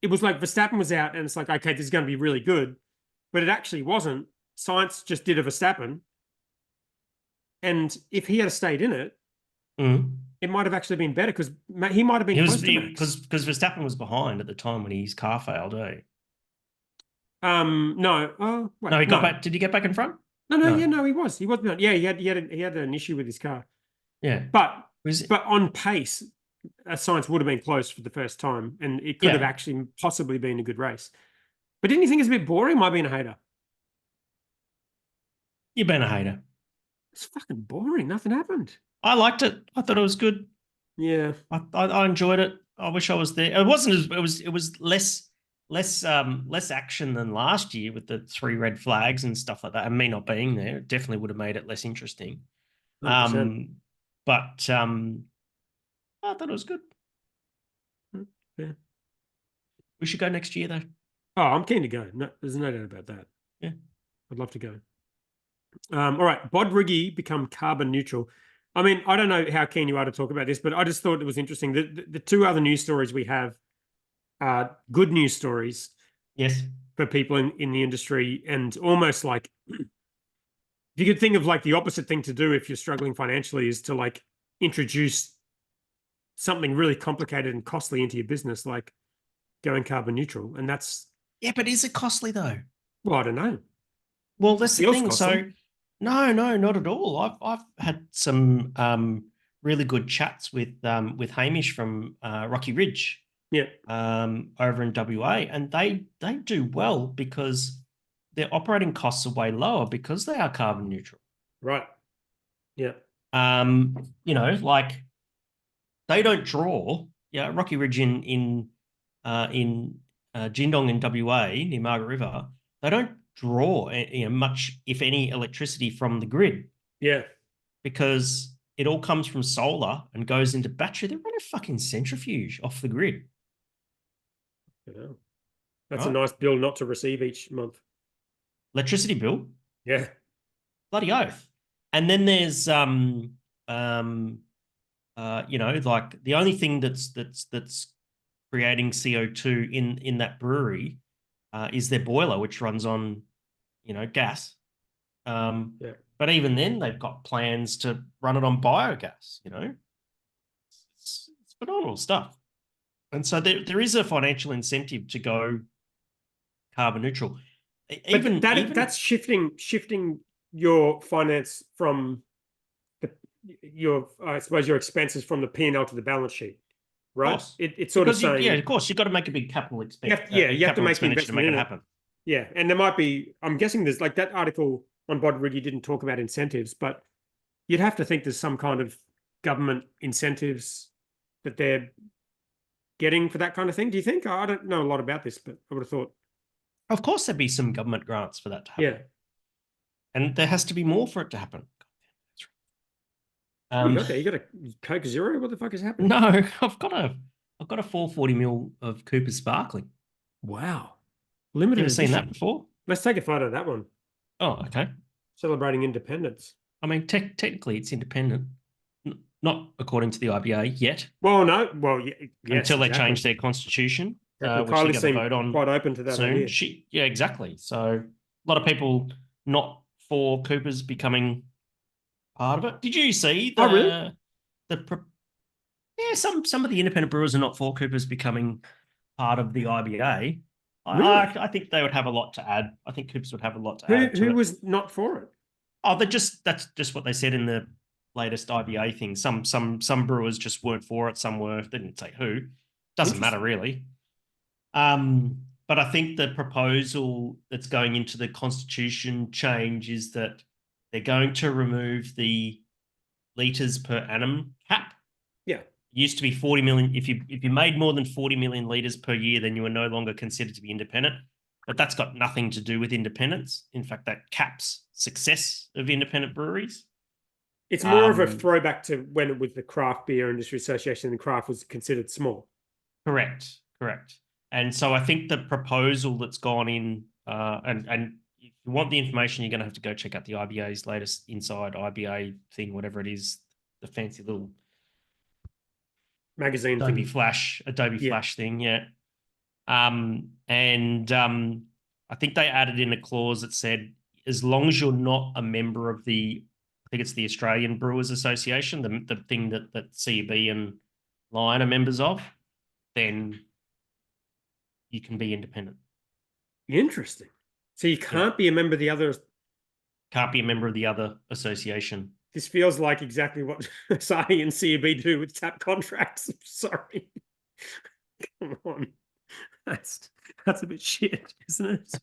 it was like Verstappen was out, and it's like, okay, this is going to be really good, but it actually wasn't. Science just did a Verstappen, and if he had stayed in it, it might have actually been better, because he might have been close to Max. Because Verstappen was behind at the time when his car failed. No. Oh, wait, No, he got back. Did he get back in front? No, No. yeah, no, he was. He was behind. Yeah, he had an issue with his car. Yeah, But Was it- but on pace, Science would have been close for the first time, and it could have actually possibly been a good race. But didn't you think it's a bit boring? Am I being a hater? you've been a hater. It's fucking boring. Nothing happened. I liked it. I thought it was good. Yeah. I enjoyed it. I wish I was there. It wasn't as it was less action than last year with the 3 red flags and stuff like that. And me not being there, it definitely would have made it less interesting. 100%. But I thought it was good. Yeah. We should go next year though. Oh, I'm keen to go. No, there's no doubt about that. Yeah. I'd love to go. All right. Bod Riggy become carbon neutral. I mean, I don't know how keen you are to talk about this, but I just thought it was interesting. The 2 other news stories we have are good news stories. Yes. For people in the industry, and almost like, if you could think of like the opposite thing to do if you're struggling financially, is to like introduce something really complicated and costly into your business, like going carbon neutral. And that's, Yeah, but is it costly though? well, I don't know. Well, that's the Feels thing. So, costly. no, not at all. I've had some really good chats with Hamish from Rocky Ridge, Yeah. over in WA, and they do well because their operating costs are way lower because they are carbon neutral. Right. Yeah. Like they don't draw. Yeah, Rocky Ridge in Jindong in WA near Margaret River, they don't draw much, if any, electricity from the grid. Yeah. Because it all comes from solar and goes into battery. They run a fucking centrifuge off the grid. Yeah. That's Right. a nice bill not to receive each month. Electricity bill, Yeah. bloody oath. And then there's like the only thing that's creating CO2 in that brewery is their boiler, which runs on gas. Yeah. But even then, they've got plans to run it on biogas. It's phenomenal stuff. And so there is a financial incentive to go carbon neutral. But that's shifting your finance from I suppose your expenses from the P&L to the balance sheet, right? It's sort of saying, of course, you've got to make a big capital expense. you have to make the expenditure to investment make in it it. happen. Yeah, and there might be, I'm guessing there's like that article on Bod Riggy didn't talk about incentives, but you'd have to think there's some kind of government incentives that they're getting for that kind of thing. Do you think? I don't know a lot about this, but I would have thought. Of course, there'd be some government grants for that to happen. Yeah. And there has to be more for it to happen. What do you got there? You got a Coke Zero? What the fuck is happening? No, I've got a 440 ml of Cooper Sparkling. Wow. You Limited ever seen edition. that before? Let's take a photo of that one. Oh, okay. Celebrating independence. I mean, technically, it's independent, not according to the IBA yet. Well, no. Well, yes, until they exactly. change their constitution, which Kylie they're going to seemed vote on quite open to that soon. idea. Yeah, exactly. So a lot of people not for Coopers becoming part of it. Did you see the? Oh, really? Some of the independent brewers are not for Coopers becoming part of the IBA. Really? I think they would have a lot to add. I think Coopers would have a lot to add. Who was not for it? Oh, that's just what they said in the latest IBA thing. Some brewers just weren't for it. Some were. They didn't say who. Doesn't matter really. But I think the proposal that's going into the constitution change is that they're going to remove the litres per annum cap. Yeah. It used to be 40 million. If you made more than 40 million litres per year, then you were no longer considered to be independent. But that's got nothing to do with independence. In fact, that caps success of independent breweries. It's more of a throwback to when it was the Craft Beer Industry Association and craft was considered small. Correct. And so I think the proposal that's gone in, and if you want the information, you're going to have to go check out the IBA's latest inside IBA thing, whatever it is, the fancy little magazine Adobe thing. Flash thing, yeah. I think they added in a clause that said, as long as you're not a member of I think it's the Australian Brewers Association, the thing that CB and Lion are members of, then you can be independent. Interesting. So you can't be a member of the other. Can't be a member of the other association. This feels like exactly what Asahi and CB do with tap contracts. Sorry. Come on. That's a bit shit, isn't it?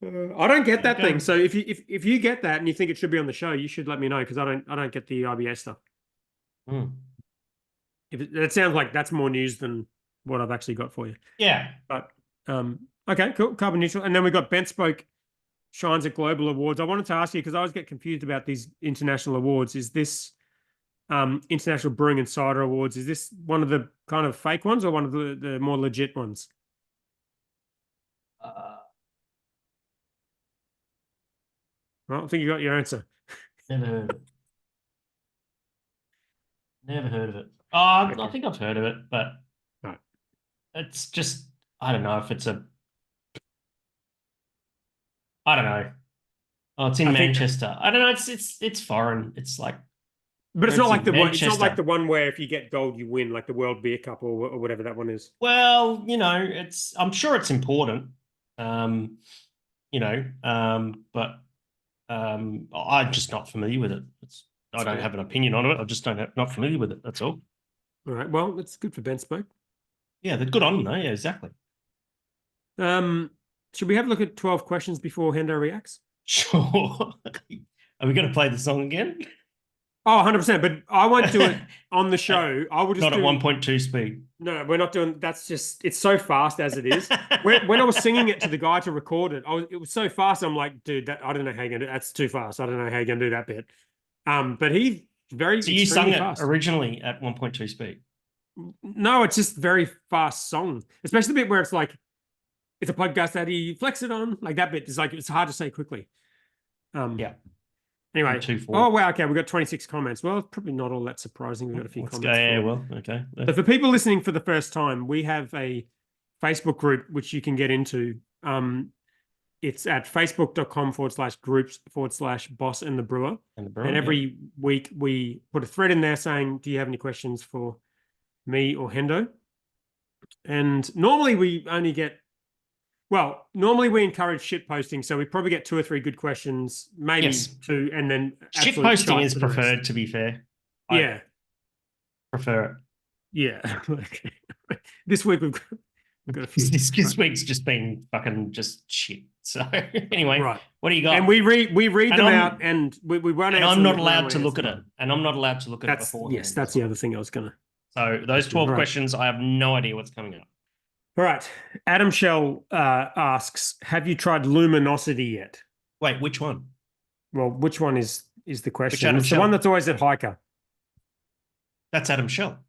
I don't get that thing. So if you get that and you think it should be on the show, you should let me know, because I don't get the IBA stuff. It sounds like that's more news than what I've actually got for you. Yeah. But okay, cool. Carbon neutral. And then we got Ben Spoke shines at global awards. I wanted to ask you, because I always get confused about these international awards. Is this International Brewing and Cider Awards, is this one of the kind of fake ones or one of the more legit ones? Well, I think you got your answer. Never heard of it. Never heard of it. I think I've heard of it, but it's just, I don't know if it's I don't know. Oh, it's in Manchester. I don't know. It's foreign. It's like, but it's not like the one. It's not like the one where if you get gold, you win, like the World Beer Cup or whatever that one is. Well, I'm sure it's important. But I'm just not familiar with it. I don't have an opinion on it. I just not familiar with it. That's all. All right. Well, it's good for Ben Spoke. Yeah, they're good on them, though. Yeah, exactly. Should we have a look at 12 questions before Hendo reacts? Sure. Are we going to play the song again? Oh, 100%. But I won't do it on the show. I will just not at 1.2 speed. No, we're not doing. That's just. It's so fast as it is. When I was singing it to the guy to record it, it was so fast. I'm like, dude, I don't know how you're gonna do. That's too fast. I don't know how you're gonna do that bit. But he's very. So you sung fast. It originally at 1.2 speed? No, it's just very fast song, especially the bit where it's like, it's a podcast that he flex it on, like that bit is like, it's hard to say quickly. Yeah. Anyway. Oh, wow. Okay. We've got 26 comments. Well, it's probably not all that surprising. We've got a few comments. Yeah, well, okay. So for people listening for the first time, we have a Facebook group, which you can get into. It's at facebook.com/groups/boss and the brewer. And every week we put a thread in there saying, do you have any questions for me or Hendo? And normally we only get, normally we encourage shit posting, so we probably get 2 or 3 good questions, maybe 2, and then shit posting is preferred, to be fair. Yeah, prefer it. Yeah. This week we've got a few. This week's just been fucking just shit. So anyway, right. What do you got? And we read them out, and we run out. And I'm not allowed to look at it. And I'm not allowed to look at it before. Yes, that's the other thing I was gonna. So those 12 questions, I have no idea what's coming up. All right. Adam Shell asks, have you tried luminosity yet? Wait, which one? Well, which one is the question? It's the one that's always at Hiker. That's Adam Shell.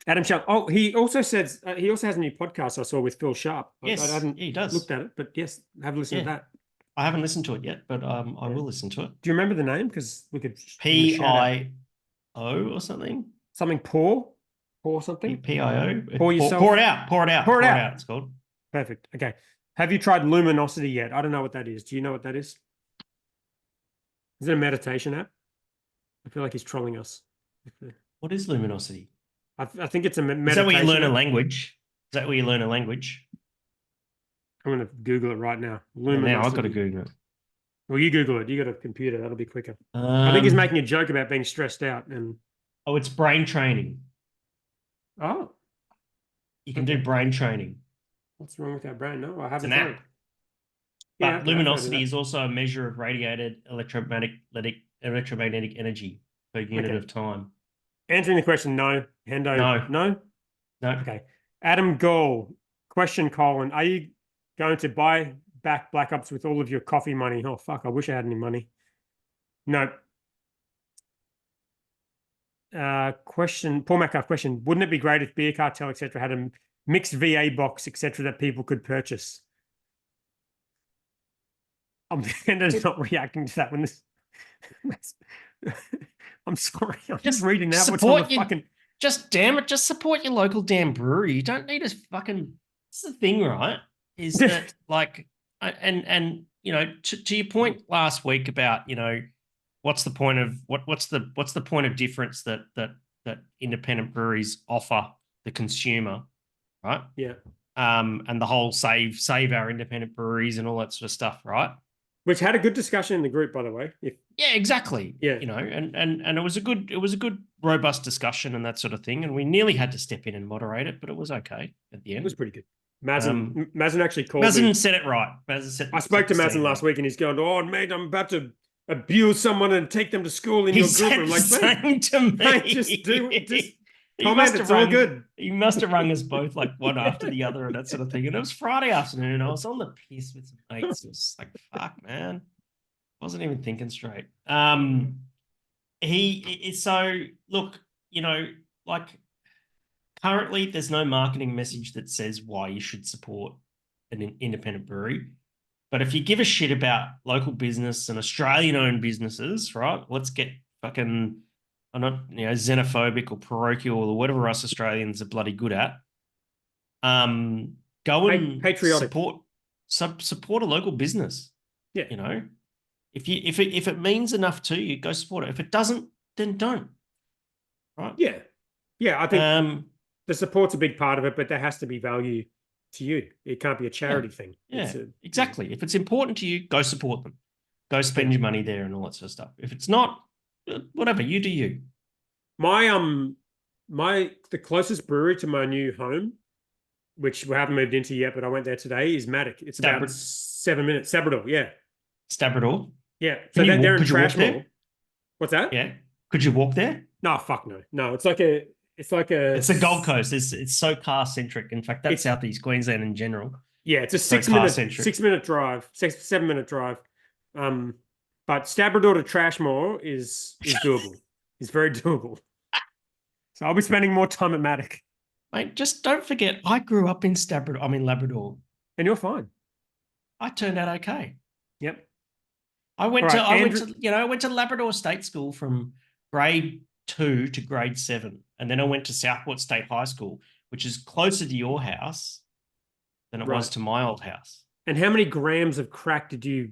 Adam Shell. Oh, he also says he also has a new podcast I saw with Phil Sharp. Yes, I haven't he does. looked at it, but yes, have a listen to that. I haven't listened to it yet, but I will listen to it. Do you remember the name? Because we could PIO or something. Something pour something. PIO. Pour yourself. Pour it out. Pour it out. Pour it out. It's called. Perfect. Okay. Have you tried luminosity yet? I don't know what that is. Do you know what that is? Is it a meditation app? I feel like he's trolling us. What is luminosity? I think it's a meditation. Is that where you learn a language? Is that where you learn a language? I'm going to Google it right now. Now I've got to Google it. Well, you Google it. You got a computer. That'll be quicker. I think he's making a joke about being stressed out. And Oh, it's brain training. oh, You can do brain training. what's wrong with our brain? No, I It's an haven't tried. app. Yeah, But okay, I've heard of luminosity that. is also a measure of radiated electromagnetic energy per unit Okay. of time. Answering the question, no. Hendo, No. no. No. Okay. Adam Gall, question: are you going to buy back Black Ops with all of your coffee money? Oh fuck! I wish I had any money. No. Question: Paul Metcalf question: wouldn't it be great if Beer Cartel etc. had a mixed VA box etc. that people could purchase? Hendo's not reacting to that one. I'm sorry. I'm just reading that. What's on the fucking? Just damn it, just support your local damn brewery. You don't need a fucking. This is the thing, right? Is that like, and you know, to your point last week about, you know, what's the point of what's the point of difference that independent breweries offer the consumer, right? Yeah. And the whole save our independent breweries and all that sort of stuff, right? Which had a good discussion in the group, by the way. Yeah, exactly. Yeah. You know, and it was a good robust discussion and that sort of thing. And we nearly had to step in and moderate it, but it was okay at the It end. was pretty good. Mazen actually called Mazen me. said it right. I spoke to Mazen last week and he's going, "Oh, mate, I'm about to abuse someone and take them to school in your group." I'm like, same to me. mate, just comment. It's all good. He must have rung us both like one after the other and that sort of thing. And it was Friday afternoon. I was on the piss with some mates. It was like, fuck, man. Wasn't even thinking straight. So look, you know, like currently there's no marketing message that says why you should support an independent brewery. But if you give a shit about local business and Australian-owned businesses, right? Let's get fucking, I'm not, you know, xenophobic or parochial or whatever us Australians are bloody good at. Go and patriotic. support a local business. Yeah, you know, if it means enough to you, go support it. If it doesn't, then don't. Right? Yeah, yeah. I think the support's a big part of it, but there has to be value to you. It can't be a charity thing. Yeah, exactly. If it's important to you, go support them. Go spend your money there and all that sort of stuff. If it's not, whatever, you do you. The closest brewery to my new home, which we haven't moved into yet, but I went there today, is Matic. It's about 7 minutes. Sabrador, yeah. Stabrador? Yeah. So they're in Trashmore. What's that? Yeah. Could you walk there? No, fuck no. No, it's the Gold Coast. It's so car centric. In fact, that's Southeast Queensland in general. Yeah, it's a 6-minute drive, 7-minute drive. But Stabrador to Trashmore is doable. It's very doable. So I'll be spending more time at Matic. Mate, just don't forget, I grew up in Labrador. And you're fine. I turned out okay. Yep. I went to Labrador State School from grade 2 to grade 7. And then I went to Southport State High School, which is closer to your house than it was to my old house. And how many grams of crack did you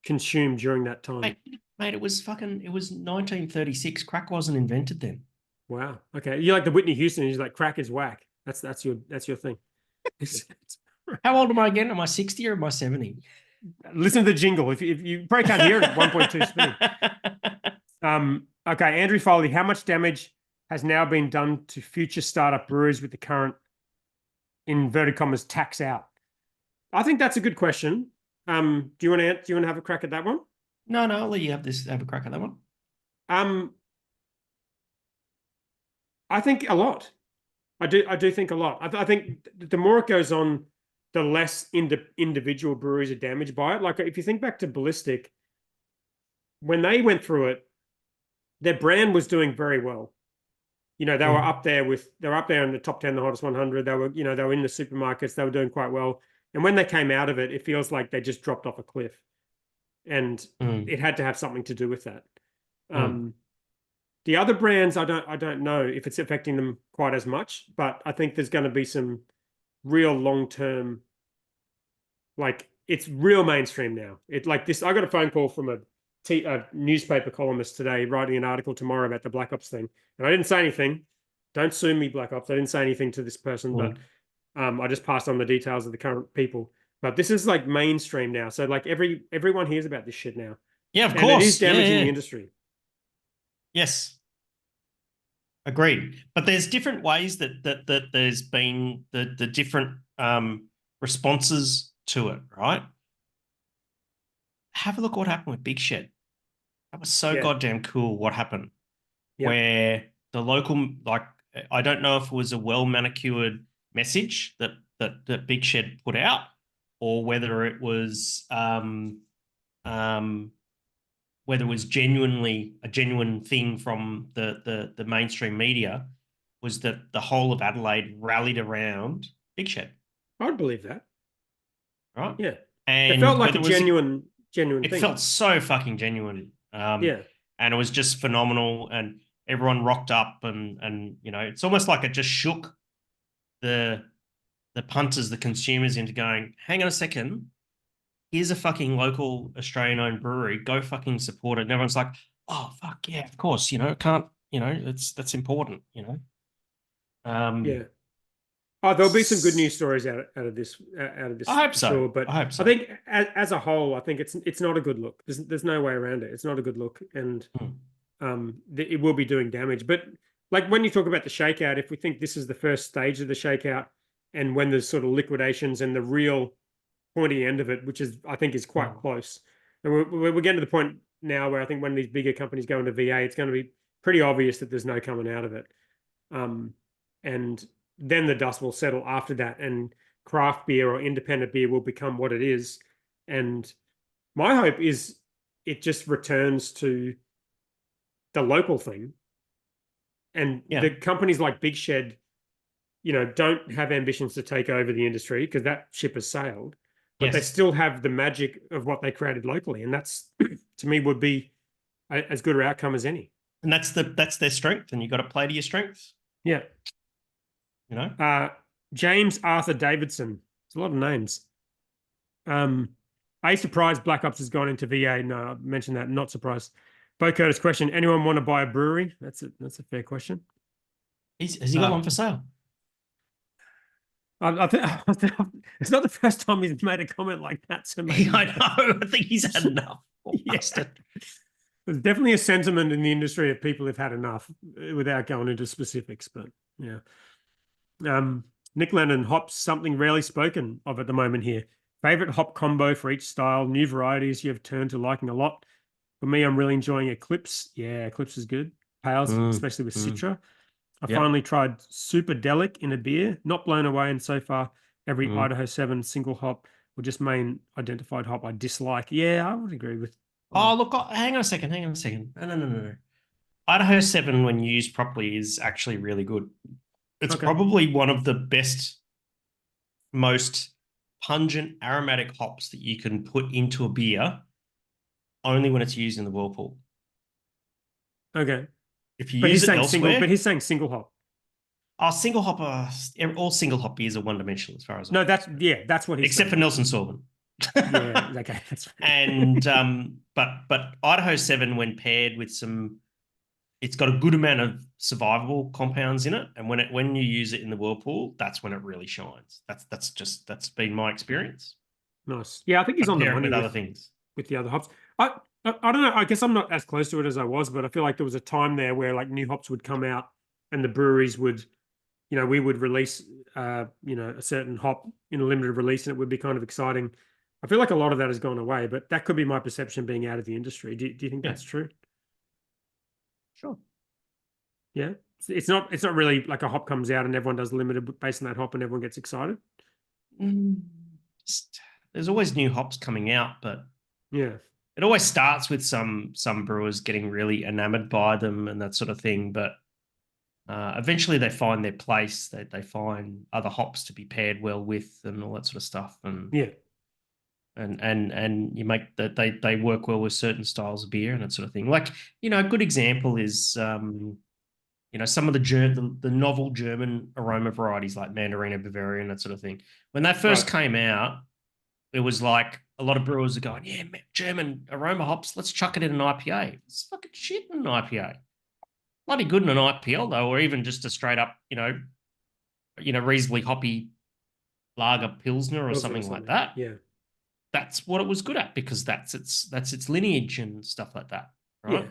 consume during that time? Mate, it was 1936. Crack wasn't invented then. Wow. Okay. You're like the Whitney Houston, he's like, crack is whack. That's your thing. How old am I again? Am I 60 or am I 70? Listen to the jingle. If you probably can't hear it at 1.2 speed. Okay, Andrew Foley, how much damage has now been done to future startup breweries with the current inverted commas tax out? I think that's a good question. Do you want to have a crack at that one? No, I'll let you have a crack at that one. I think a lot. I do think a lot. I think the more it goes on, the less individual breweries are damaged by it. Like if you think back to Ballistic, when they went through it, their brand was doing very well. You know, they were up there in the top 10, the hottest 100. They were in the supermarkets. They were doing quite well. And when they came out of it, it feels like they just dropped off a cliff. And it had to have something to do with that. The other brands, I don't know if it's affecting them quite as much, but I think there's going to be some real long-term, like it's real mainstream now. It's like this. I got a phone call from a newspaper columnist today writing an article tomorrow about the Black Ops thing. And I didn't say anything. Don't sue me, Black Ops. I didn't say anything to this person, but I just passed on the details of the current people. But this is like mainstream now. So like everyone hears about this shit now. Yeah, of And it is course. Yeah, damaging yeah. the industry. Yes. Agreed. But there's different ways that there's been the different responses to it, right? Have a look what happened with Big Shed. That was so Yeah. goddamn cool what happened. Yeah. Where the local, like, I don't know if it was a well manicured message that Big Shed put out, or whether it was um whether it was genuinely a genuine thing from the mainstream media, was that the whole of Adelaide rallied around Big Shed, I'd believe that. right? Yeah. It And felt like whether a it was, genuine it thing. felt so fucking genuine. Yeah. And it was just phenomenal, and everyone rocked up, and it's almost like it just shook the punters, the consumers, into going, hang on a second, here's a fucking local Australian-owned brewery. Go fucking support it. And everyone's like, oh fuck yeah, of course. Can't. That's important. Yeah. Oh, there'll be some good news stories out of this I hope for so. sure. But I hope so. I think as a whole, I think it's not a good look. There's no way around it. It's not a good look, and it will be doing damage. But like when you talk about the shakeout, if we think this is the first stage of the shakeout, and when there's sort of liquidations and the real pointy end of it, which is I think is quite close, and we're getting to the point now where I think when these bigger companies go into VA, it's going to be pretty obvious that there's no coming out of it. And then the dust will settle after that, and craft beer or independent beer will become what it is. And my hope is it just returns to the local thing. And the companies like Big Shed, don't have ambitions to take over the industry because that ship has sailed, but they still have the magic of what they created locally. And that's, to me, would be as good an outcome as any. And that's their strength, and you got to play to your strengths. Yeah. James Arthur Davidson. It's a lot of names. Are you surprised Black Ops has gone into VA? No, I mentioned that. Not surprised. Bo Curtis question: anyone want to buy a brewery? That's a fair question. Has he got one for sale? I think it's not the first time he's made a comment like that. So maybe I know. I think he's had enough. There's definitely a sentiment in the industry of people who've had enough, without going into specifics. But yeah. Nick Lennon, hops, something rarely spoken of at the moment here. Favorite hop combo for each style, new varieties you have turned to liking a lot. For me, I'm really enjoying Eclipse. Yeah, Eclipse is good. Pales, especially with Citra. I finally tried Super Delic in a beer. Not blown away, and so far, every Idaho 7 single hop or just main identified hop I dislike. Yeah, I would agree with. Oh, look, hang on a second. No. Idaho 7, when used properly, is actually really good. It's probably one of the best, most pungent aromatic hops that you can put into a beer, only when it's used in the whirlpool. Okay. If you use it elsewhere, but he's saying single hop. Oh, single hop. All single hop beers are one-dimensional as far as no. That's what he's except saying. for Nelson Sauvin. Yeah. Okay. That's right. And but Idaho 7, when paired with it's got a good amount of survivable compounds in it, and when you use it in the whirlpool, that's when it really shines. That's been my experience. Nice. Yeah, I think he's on the money with other things, with the other hops. I don't know. I guess I'm not as close to it as I was, but I feel like there was a time there where like new hops would come out, and the breweries would, we would release, a certain hop in a limited release, and it would be kind of exciting. I feel like a lot of that has gone away, but that could be my perception being out of the industry. Do you think that's true? Sure. Yeah. It's not really like a hop comes out and everyone does limited based on that hop and everyone gets excited. There's always new hops coming out, but yeah, it always starts with some brewers getting really enamored by them and that sort of thing. But eventually they find their place. They find other hops to be paired well with and all that sort of stuff. And yeah. And you make that they work well with certain styles of beer and that sort of thing. Like, a good example is some of the novel German aroma varieties like Mandarina, Bavarian, that sort of thing. When that first came out, it was like a lot of brewers are going, yeah, German aroma hops, let's chuck it in an IPA. It's fucking shit in an IPA. Bloody good in an IPL though, or even just a straight up, reasonably hoppy lager pilsner or something like that. Yeah. That's what it was good at because that's its lineage and stuff like that, right?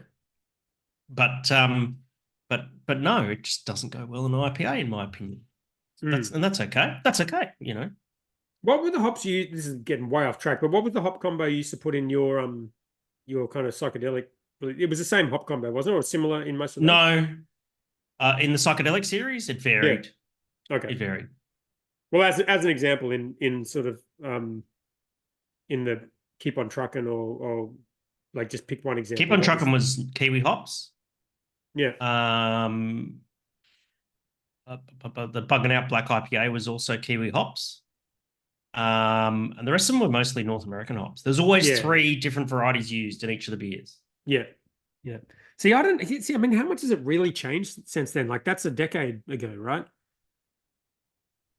Yeah. But no, it just doesn't go well in IPA, in my opinion. That's okay. That's okay, you know. What were the hops you? This is getting way off track, but what was the hop combo you used to put in your kind of psychedelic? It was the same hop combo, wasn't it, or similar in most of those? No, in the psychedelic series, it varied. Yeah. Okay, it varied. Well, as an example, in sort of in the Keep on Trucking or like just pick one example. Keep on Trucking was kiwi hops. Yeah. The Bugging Out Black IPA was also kiwi hops. And the rest of them were mostly North American hops. There's always 3 different varieties used in each of the beers. Yeah. Yeah. See, I mean, how much has it really changed since then? Like that's a decade ago, right?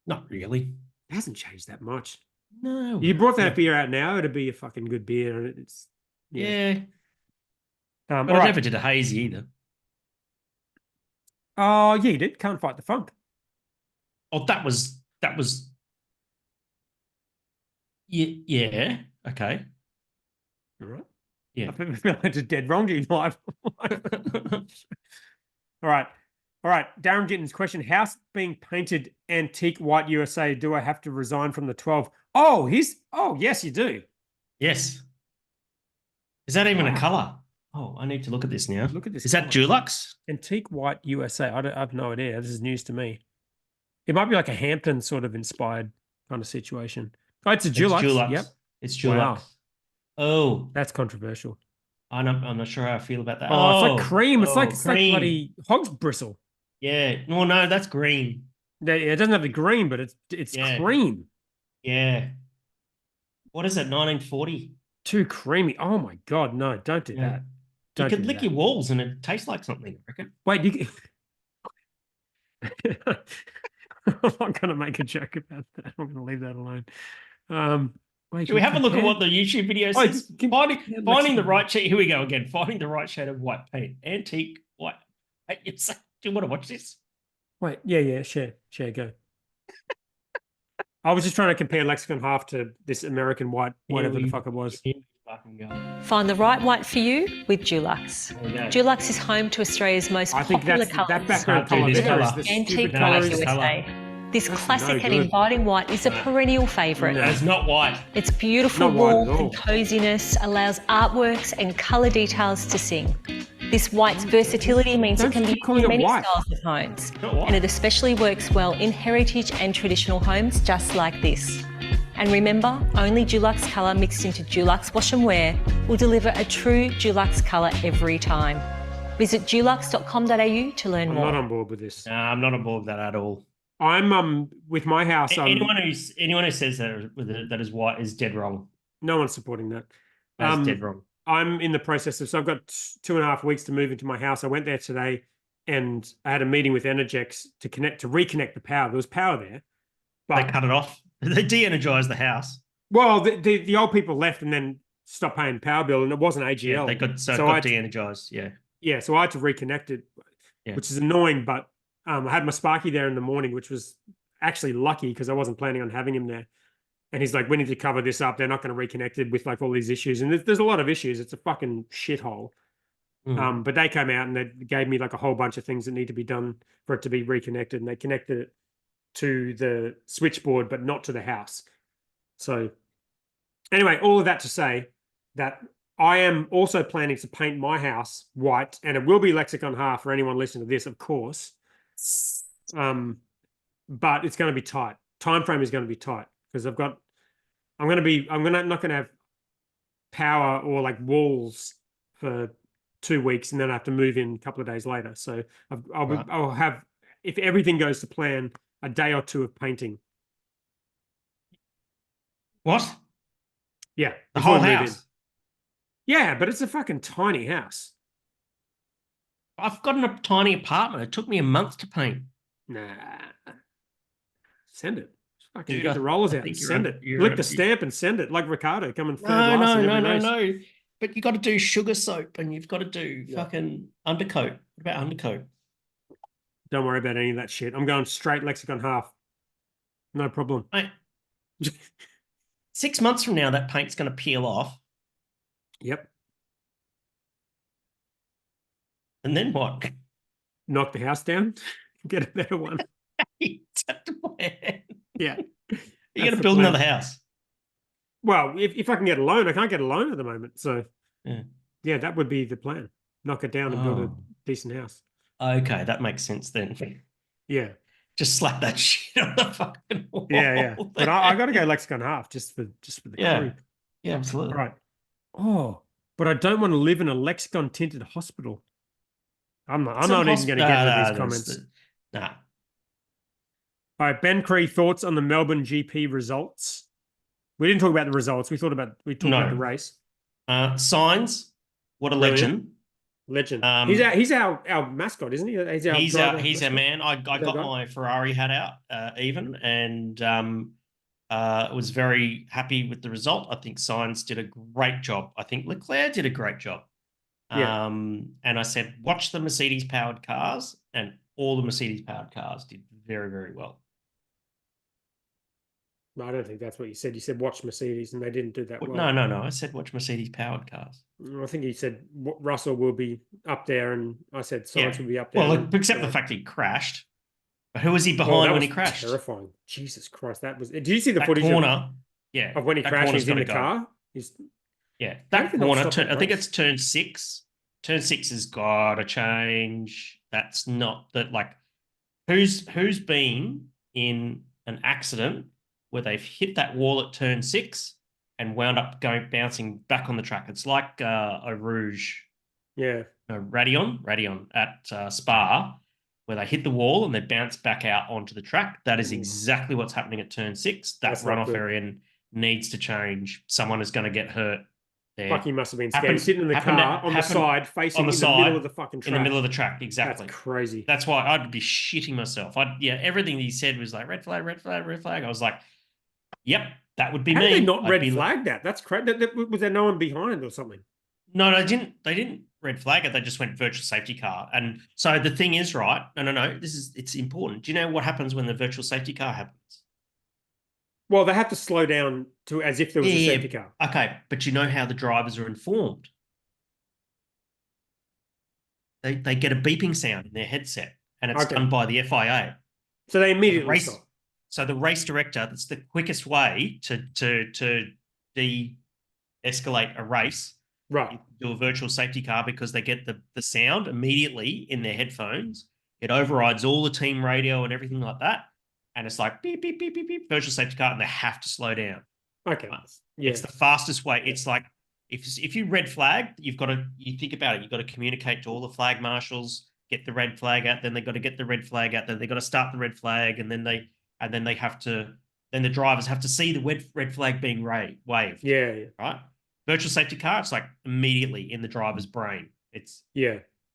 Not really. It hasn't changed that much. No. You brought that beer out now, it'd be a fucking good beer. And it's but I never did a hazy either. Oh, yeah, you did. Can't Fight the Funk. Oh, that was yeah. Okay. All right. Yeah. I feel like just dead wrong to you live. All right. Darren Gittins' question: House being painted antique white USA. Do I have to resign from the 12? Oh, yes, you do. Yes. Is that even a color? Oh, I need to look at this now. Look at this. Is that Dulux? Antique white USA. I have no idea. This is news to me. It might be like a Hampton sort of inspired kind of situation. Oh, it's a Dulux. Dulux. Yep. It's Dulux. Wow. Oh. That's controversial. I'm not sure how I feel about that. Oh, it's like cream. It's like cream. bloody hog's bristle. Yeah. Well, no, that's green. Yeah, it doesn't have the green, but it's cream. Yeah. What is it? 1940. Too creamy. Oh my God, no! Don't do that. You could lick your walls and it tastes like something. I reckon. Wait, you. I'm not going to make a joke about that. I'm going to leave that alone. Should we have a look at what the YouTube video says? Finding the right shade. Here we go again. Finding the right shade of white paint. Antique white. Do you want to watch this? Wait, yeah. Share, go. I was just trying to compare Lexicon Half to this American white, whatever the fuck it was. Find the right white for you with Dulux. Dulux is home to Australia's most popular colours. That background colour there is the Antique White USA. This classic and inviting white is a perennial favourite. No, it's not white. Its beautiful warmth and coziness allows artworks and colour details to sing. This white's versatility means it can be used in many styles of homes, and it especially works well in heritage and traditional homes just like this. And remember, only Dulux colour mixed into Dulux Wash and Wear will deliver a true Dulux colour every time. Visit dulux.com.au to learn more. I'm not on board with this. No, I'm not on board with that at all. I'm with my house. Anyone who says that is white is dead wrong. No one's supporting that. That's dead wrong. I'm in the process of, so I've got 2.5 weeks to move into my house. I went there today and I had a meeting with Energex to reconnect the power. There was power there. But they cut it off. They de-energized the house. Well, the old people left and then stopped paying power bill, and it wasn't AGL. Yeah, it got de-energized. Yeah. Yeah, so I had to reconnect it, which is annoying. But I had my Sparky there in the morning, which was actually lucky because I wasn't planning on having him there. And he's like, "We need to cover this up. They're not going to reconnect it with like all these issues." And there's a lot of issues. It's a fucking shithole. But they came out and they gave me like a whole bunch of things that need to be done for it to be reconnected, and they connected it to the switchboard, but not to the house. So anyway, all of that to say that I am also planning to paint my house white, and it will be Lexicon Half for anyone listening to this, of course. But it's going to be tight. Time frame is going to be tight because not going to have power or like walls for 2 weeks, and then I have to move in a couple of days later. So I'll have, if everything goes to plan, a day or two of painting. What? Yeah. The whole house? Yeah, but it's a fucking tiny house. I've got a tiny apartment. It took me a month to paint. Nah. Send it. Fucking get the rollers out and send it. Lick the stamp and send it. Like Ricardo coming third last in every race. No. But you got to do sugar soap and you've got to do fucking undercoat. What about undercoat? Don't worry about any of that shit. I'm going straight Lexicon Half. No problem. 6 months from now, that paint's going to peel off. Yep. And then what? Knock the house down, get a better one. That's the plan. Yeah. You're going to build another house. Well, if I can get a loan, I can't get a loan at the moment. So, yeah, that would be the plan. Knock it down and build a decent house. Okay, that makes sense then. Yeah. Just slap that shit on the fucking wall. Yeah. But I got to go Lexicon half just for the crew. Yeah, absolutely. Right. Oh, but I don't want to live in a Lexicon tinted hospital. I'm not even going to get into these comments. Nah. All right, Ben Cree, thoughts on the Melbourne GP results? We didn't talk about the results. We talked about the race. Signs, what a legend. Legend. He's our mascot, isn't he? He's our man. I got my Ferrari hat out even, and was very happy with the result. I think Signs did a great job. I think Leclerc did a great job. Yeah. And I said, watch the Mercedes powered cars, and all the Mercedes powered cars did very, very well. No, I don't think that's what you said. You said watch Mercedes, and they didn't do that well. No. I said watch Mercedes powered cars. I think you said Russell will be up there, and I said Sainz will be up there. Well, except the fact he crashed. But who was he behind when he crashed? Terrifying. Jesus Christ, that was. Did you see the footage corner? Of when he crashed? He's in the car. That corner. I think it's turn 6. Turn 6 has got to change. That's not that. Like, who's been in an accident where they've hit that wall at turn 6 and wound up bouncing back on the track? It's like a Rouge. Yeah. No, Radion at Spa, where they hit the wall and they bounce back out onto the track. That is exactly what's happening at turn 6. That runoff area needs to change. Someone is going to get hurt there. Fuck, he must have been scared. Sitting in the car on the side, facing in the middle of the fucking track. In the middle of the track, exactly. That's crazy. That's why I'd be shitting myself. Everything he said was like, red flag, red flag, red flag. I was like, yep, that would be me. How did they not red flag that? That's crazy. Was there no one behind or something? No, they didn't red flag it. They just went virtual safety car. And so the thing is, right? No. It's important. Do you know what happens when the virtual safety car happens? Well, they have to slow down to as if there was a safety car. Okay, but you know how the drivers are informed? They get a beeping sound in their headset, and it's done by the FIA. So they immediately stop. So the race director, that's the quickest way to de-escalate a race. Right. Do a virtual safety car because they get the sound immediately in their headphones. It overrides all the team radio and everything like that. And it's like beep, beep, beep, beep, beep, virtual safety car, and they have to slow down. Okay. It's the fastest way. It's like if you red flag, you think about it, you've got to communicate to all the flag marshals, get the red flag out, then they've got to get the red flag out, then they've got to start the red flag, and then the drivers have to see the red flag being waved. Yeah. Right? Virtual safety car, it's like immediately in the driver's brain. It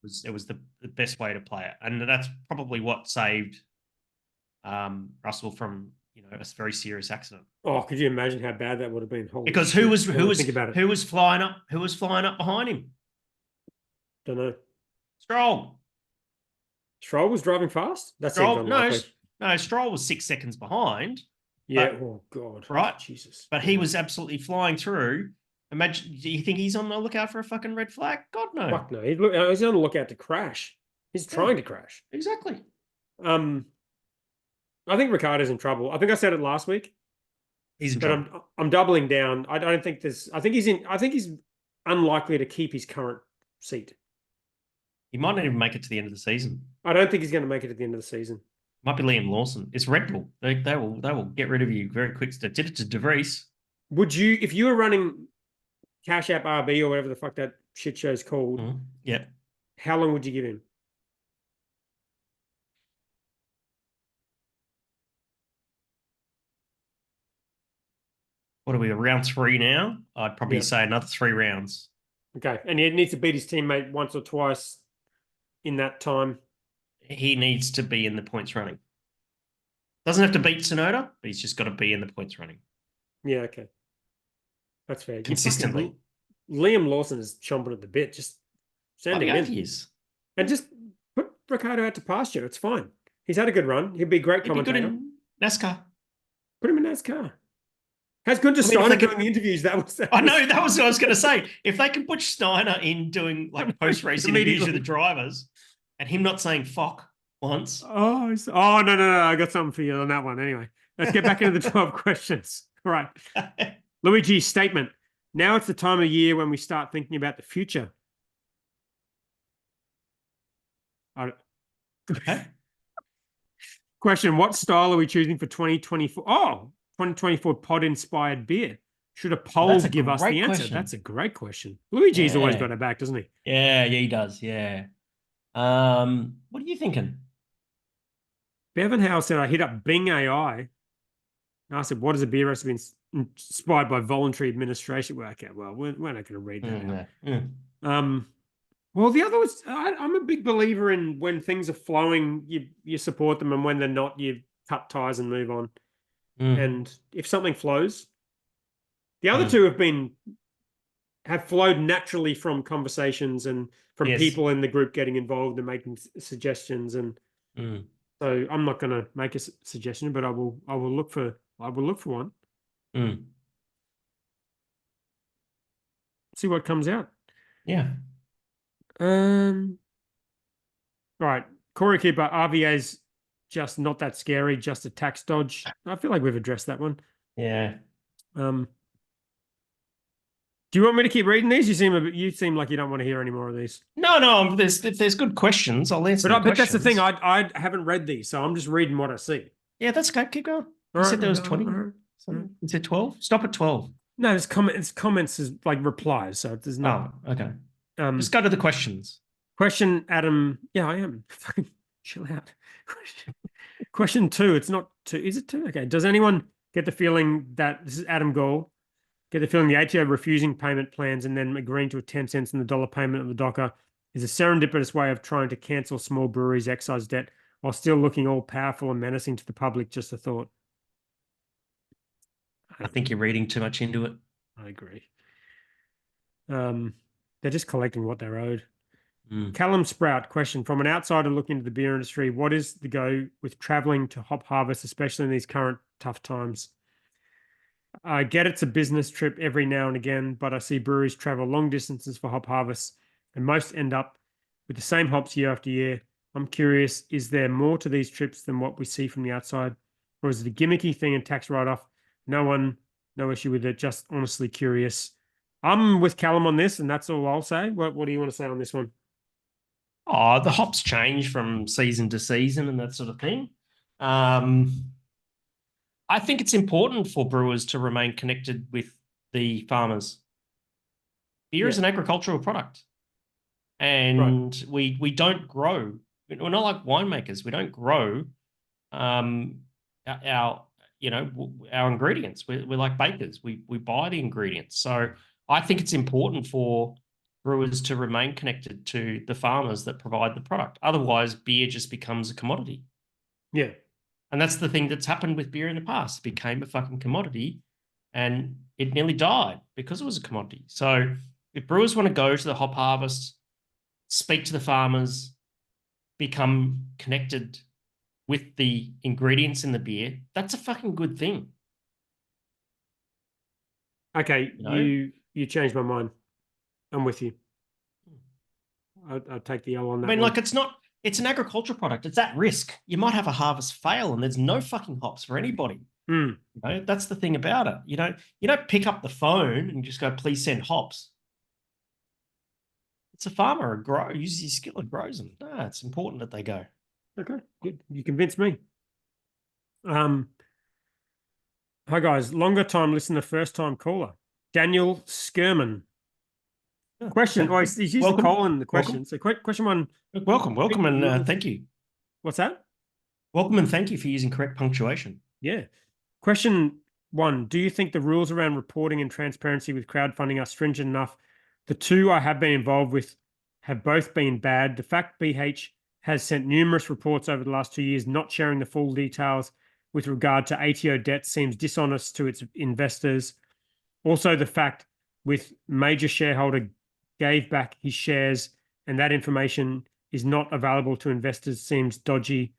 was the best way to play it. And that's probably what saved Russell from a very serious accident. Oh, could you imagine how bad that would have been? Holy because shit. who was flying up behind him? Don't know. Stroll was driving fast? No, Stroll was 6 seconds behind. Yeah. Oh God. Right. Jesus. But he was absolutely flying through. Imagine, do you think he's on the lookout for a fucking red flag? God, no. Fuck no. He's on the lookout to crash. He's trying to crash. Exactly. I think Ricciardo's in trouble. I think I said it last week. He's in trouble. But I'm doubling down. I don't think this. I think he's unlikely to keep his current seat. He might not even make it to the end of the season. I don't think he's going to make it at the end of the season. Might be Liam Lawson. It's Red Bull. They will get rid of you very quick. They did it to De Vries. Would you, if you were running Cash App RB or whatever the fuck that shit show's called? Yeah. How long would you give him? What are we, round 3 now? I'd probably say another 3 rounds. Okay. And he needs to beat his teammate once or twice in that time. He needs to be in the points running. Doesn't have to beat Tsunoda, but he's just got to be in the points running. Yeah, okay. That's fair. Consistently. Liam Lawson is chomping at the bit. Just send him in. He is. And just put Ricciardo out to pasture. It's fine. He's had a good run. He'd be a great commentator. He'd be good in NASCAR. Put him in NASCAR. How's good to I mean, Steiner doing the interviews? That was. I know, that was what I was going to say. If they can put Steiner in doing like post-race interviews with the drivers and him not saying fuck once. Oh, no. I got something for you on that one. Anyway, let's get back into the 12 questions. All right. Luigi's statement. Now it's the time of year when we start thinking about the future. Okay. Question. What style are we choosing for 2024? Oh, 2024 pod-inspired beer. Should a poll give us the answer? That's a great question. Luigi's always got it back, doesn't he? Yeah, he does. Yeah. What are you thinking? Bevan Howe said, I hit up Bing AI. And I said, what is a beer recipe inspired by voluntary administration? Well, okay, well, we're not going to read that out. Well, the other was, I'm a big believer in when things are flowing, you support them, and when they're not, you cut ties and move on. And if something flows, the other two have flowed naturally from conversations and from people in the group getting involved and making suggestions. And so I'm not going to make a suggestion, but I will look for one. See what comes out. Yeah. All right. Corey Keeper, RVA's just not that scary, just a tax dodge. I feel like we've addressed that one. Yeah. Do you want me to keep reading these? You seem like you don't want to hear any more of these. No. If there's good questions, I'll answer. But that's the thing. I haven't read these, so I'm just reading what I see. Yeah, that's okay. Keep going. You said there was 20. You said 12. Stop at 12. No, it's comments is like replies, so there's no. Oh, okay. Just go to the questions. Question, Adam. Yeah, I am. Fucking chill out. Question 2. It's not 2. Is it 2? Okay. Does anyone get the feeling that this is Adam Gold? Get the feeling the ATO refusing payment plans and then agreeing to a 10 cents in the dollar payment of the docker is a serendipitous way of trying to cancel small breweries' excise debt while still looking all powerful and menacing to the public? Just a thought. I think you're reading too much into it. I agree. They're just collecting what they're owed. Callum Sprout, question. From an outsider looking into the beer industry, what is the go with traveling to hop harvest, especially in these current tough times? I get it's a business trip every now and again, but I see breweries travel long distances for hop harvests, and most end up with the same hops year after year. I'm curious, is there more to these trips than what we see from the outside? Or is it a gimmicky thing and tax write-off? No issue with it, just honestly curious. I'm with Callum on this, and that's all I'll say. What do you want to say on this one? Oh, the hops change from season to season and that sort of thing. I think it's important for brewers to remain connected with the farmers. Beer is an agricultural product, and we don't grow. We're not like winemakers. We don't grow our ingredients. We're like bakers. We buy the ingredients. So I think it's important for brewers to remain connected to the farmers that provide the product. Otherwise, beer just becomes a commodity. Yeah. And that's the thing that's happened with beer in the past. It became a fucking commodity and it nearly died because it was a commodity. So if brewers want to go to the hop harvest, speak to the farmers, become connected with the ingredients in the beer, that's a fucking good thing. Okay, you changed my mind. I'm with you. I'll take the L on that. I mean, like it's an agricultural product. It's at risk. You might have a harvest fail and there's no fucking hops for anybody. You know, that's the thing about it. You don't pick up the phone and just go, please send hops. It's a farmer who uses his skill and grows them. No, it's important that they go. Okay, good. You convinced me. Hi guys, longer time listener, first time caller. Daniel Skirman. Question. Oh, he's using colon the question. Welcome. So question 1. Welcome and thank you. What's that? Welcome and thank you for using correct punctuation. Yeah. Question 1. Do you think the rules around reporting and transparency with crowdfunding are stringent enough? The 2 I have been involved with have both been bad. The fact BH has sent numerous reports over the last 2 years not sharing the full details with regard to ATO debt seems dishonest to its investors. Also, the fact with major shareholder gave back his shares and that information is not available to investors seems dodgy.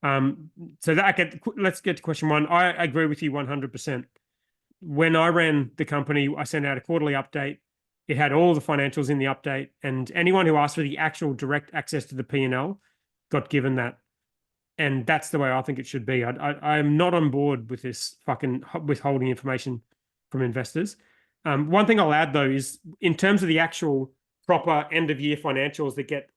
So let's get to question 1. I agree with you 100%. when I ran the company, I sent out a quarterly update. It had all the financials in the update, and anyone who asked for the actual direct access to the P&L got given that. And that's the way I think it should be. I am not on board with this fucking withholding information from investors. One thing I'll add though is in terms of the actual proper end of year financials that get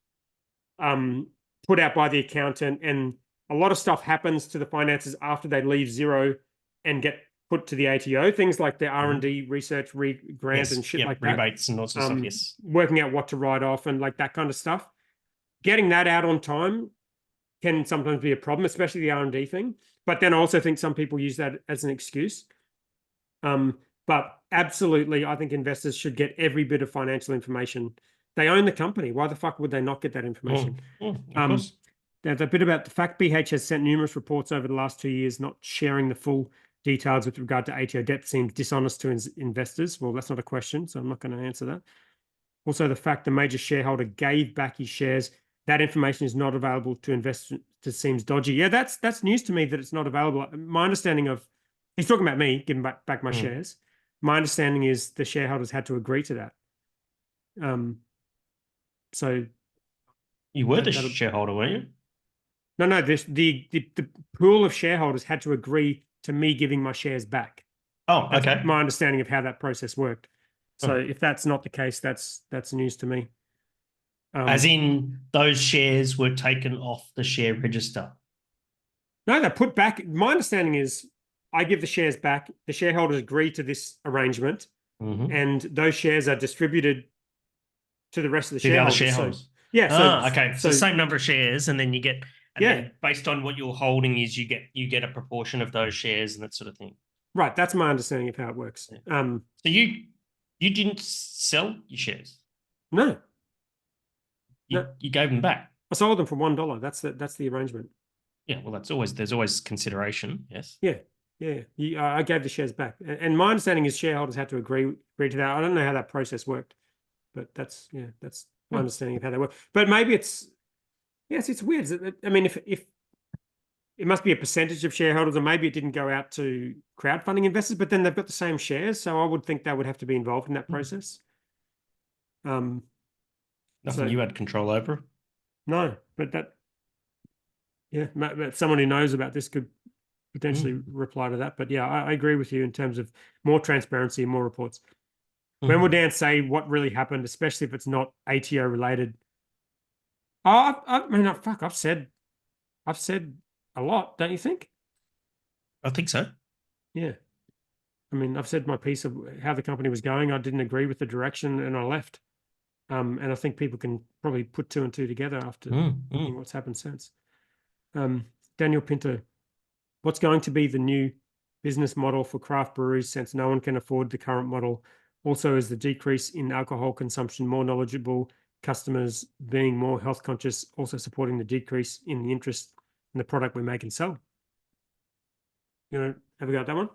put out by the accountant, and a lot of stuff happens to the finances after they leave zero and get put to the ATO. Things like the R&D research grant and shit like that. Rebates and all sorts of stuff. Yes, working out what to write off and like that kind of stuff. Getting that out on time can sometimes be a problem, especially the R&D thing. But then I also think some people use that as an excuse. But absolutely, I think investors should get every bit of financial information. They own the company. Why the fuck would they not get that information? Now, the bit about the fact BH has sent numerous reports over the last 2 years, not sharing the full details with regard to ATO debt seems dishonest to investors. Well, that's not a question, so I'm not going to answer that. Also, the fact the major shareholder gave back his shares, that information is not available to investors seems dodgy. Yeah, that's news to me that it's not available. My understanding of, he's talking about me giving back my shares. My understanding is the shareholders had to agree to that. So you were the shareholder, weren't you? No. The pool of shareholders had to agree to me giving my shares back. Oh, that's okay. my understanding of how that process worked. So if that's not the case, that's news to me. As in, those shares were taken off the share register. No, they're put back. My understanding is I give the shares back. The shareholders agree to this arrangement, and those shares are distributed to the rest of the shareholders. The other shareholders. So, yeah. Okay. So the same number of shares, and then you get, then based on what you're holding, is you get a proportion of those shares and that sort of thing. Right. That's my understanding of how it works. So you didn't sell your shares? No. You gave them back. I sold them for $1. That's the arrangement. Yeah. Well, there's always consideration. Yes. Yeah. I gave the shares back, and my understanding is shareholders had to agree to that. I don't know how that process worked, but that's my understanding of how that worked. But maybe it's weird. I mean, if it must be a percentage of shareholders, or maybe it didn't go out to crowdfunding investors, but then they've got the same shares, so I would think they would have to be involved in that process. Nothing you had control over. No, but someone who knows about this could potentially reply to that. But yeah, I agree with you in terms of more transparency and more reports. When will Dan say what really happened, especially if it's not ATO related? I've said a lot, don't you think? I think so. Yeah. I mean, I've said my piece of how the company was going. I didn't agree with the direction and I left. And I think people can probably put two and two together after looking what's happened since. Daniel Pinto, what's going to be the new business model for craft breweries since no one can afford the current model? Also, is the decrease in alcohol consumption more knowledgeable, customers being more health conscious, also supporting the decrease in the interest in the product we make and sell? You know, have a go at that one?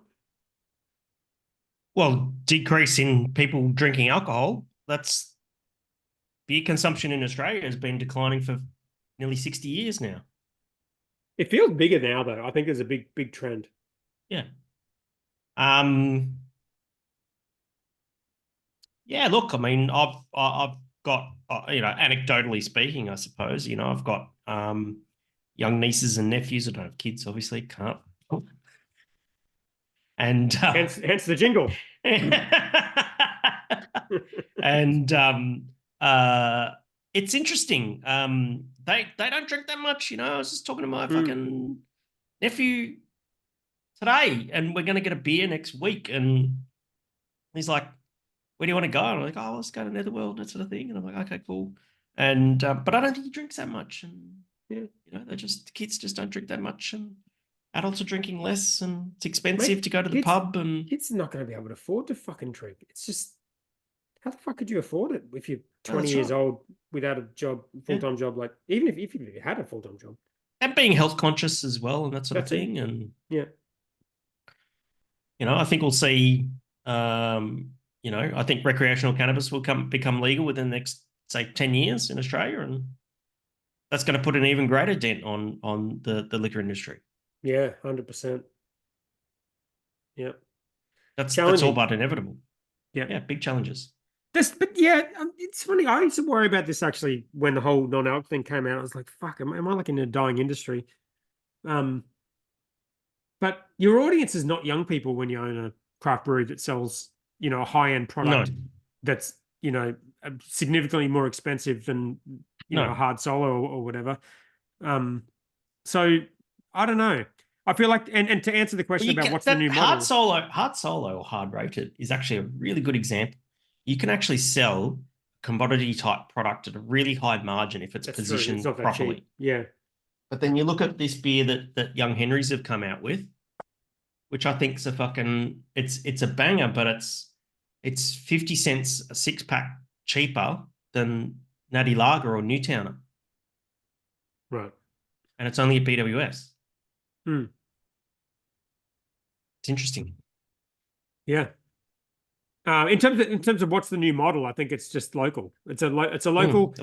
Well, decrease in people drinking alcohol, beer consumption in Australia has been declining for nearly 60 years now. It feels bigger now, though. I think there's a big trend. Yeah. Yeah, look, I mean, I've got, anecdotally speaking, I suppose, I've got young nieces and nephews. I don't have kids, obviously, can't. And hence the jingle. And it's interesting. They don't drink that much, I was just talking to my fucking nephew today, and we're going to get a beer next week, and he's like, where do you want to go? And I'm like, let's go to Netherworld, that sort of thing. And I'm like, okay, cool. And but I don't think he drinks that much, and the kids just don't drink that much, and adults are drinking less, and it's expensive to go to the pub, and kids are not going to be able to afford to fucking drink. It's just, how the fuck could you afford it if you're 20 years old without a job, full-time job? Like, even if you had a full-time job, and being health conscious as well, and that sort of thing. And I think we'll see. I think recreational cannabis will become legal within the next, say, 10 years in Australia, and that's going to put an even greater dent on the liquor industry. Yeah, 100%. Yeah. That's all but inevitable. Yeah, big challenges. It's funny. I used to worry about this actually when the whole non-alc thing came out. I was like, "Fuck, am I like in a dying industry?" But your audience is not young people when you own a craft brewery that sells, a high-end product that's, significantly more expensive than a hard solo or whatever. So I don't know. I feel like, and to answer the question about what's the new model, hard solo or hard rated is actually a really good example. You can actually sell commodity type product at a really high margin if it's positioned properly. Yeah. But then you look at this beer that Young Henrys have come out with, which I think is it's a banger, but it's 50 cents a 6-pack cheaper than Natty Lager or Newtowner. Right. And it's only a BWS. It's interesting. Yeah. In terms of what's the new model, I think it's just local. It's a local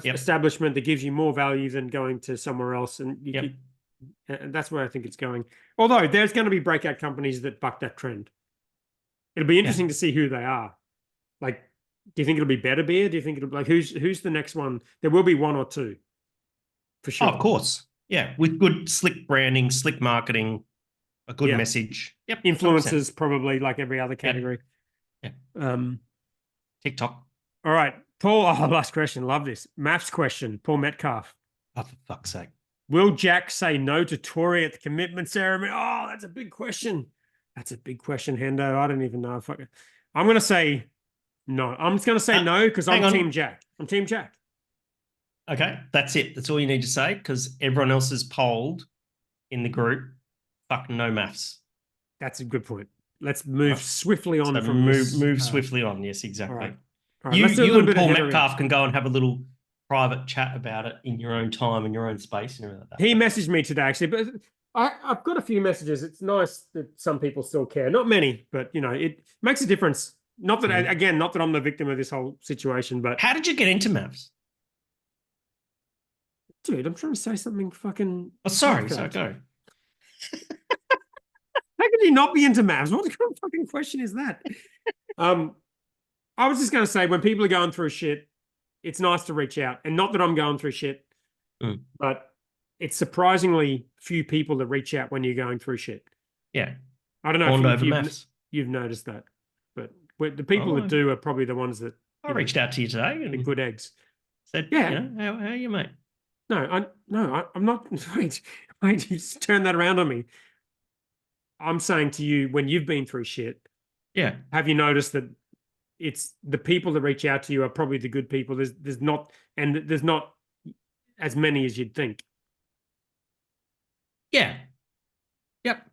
establishment that gives you more value than going to somewhere else, and and that's where I think it's going. Although there's going to be breakout companies that buck that trend. It'll be interesting to see who they are. Like, do you think it'll be better beer? Do you think it'll be like who's the next one? There will be one or two, for sure. Oh, of course, yeah, with good slick branding, slick marketing, a good message. Yep, influencers 100%. Probably like every other category. Yeah. TikTok. All right, Paul. Last question. Love this. Maths question. Paul Metcalf. Oh, for fuck's sake. Will Jack say no to Tori at the commitment ceremony? Oh, that's a big question. That's a big question, Hendo. I don't even know if I'm going to say no. I'm just going to say no because I'm Team Jack. I'm Team Jack. Okay, that's it. That's all you need to say because everyone else is polled in the group. Fuck no maths. That's a good point. Let's move swiftly on move swiftly on. Yes, exactly. All right. You and Paul Metcalf can go and have a little private chat about it in your own time, in your own space, and everything like that. He messaged me today, actually, but I've got a few messages. It's nice that some people still care. Not many, but it makes a difference. Not that not that I'm the victim of this whole situation, but how did you get into maths? Dude, I'm trying to say something fucking. Oh, sorry. So go. How could you not be into maths? What kind of fucking question is that? I was just going to say, when people are going through shit, it's nice to reach out. And not that I'm going through shit, but it's surprisingly few people that reach out when you're going through shit. Yeah. I don't know if you've noticed that, but the people that do are probably the ones that I reached out to you today. The good eggs. Said, how are you, mate? No, I'm not. Wait, you just turn that around on me. I'm saying to you, when you've been through shit, have you noticed that it's the people that reach out to you are probably the good people? There's not as many as you'd think. Yeah. Yep.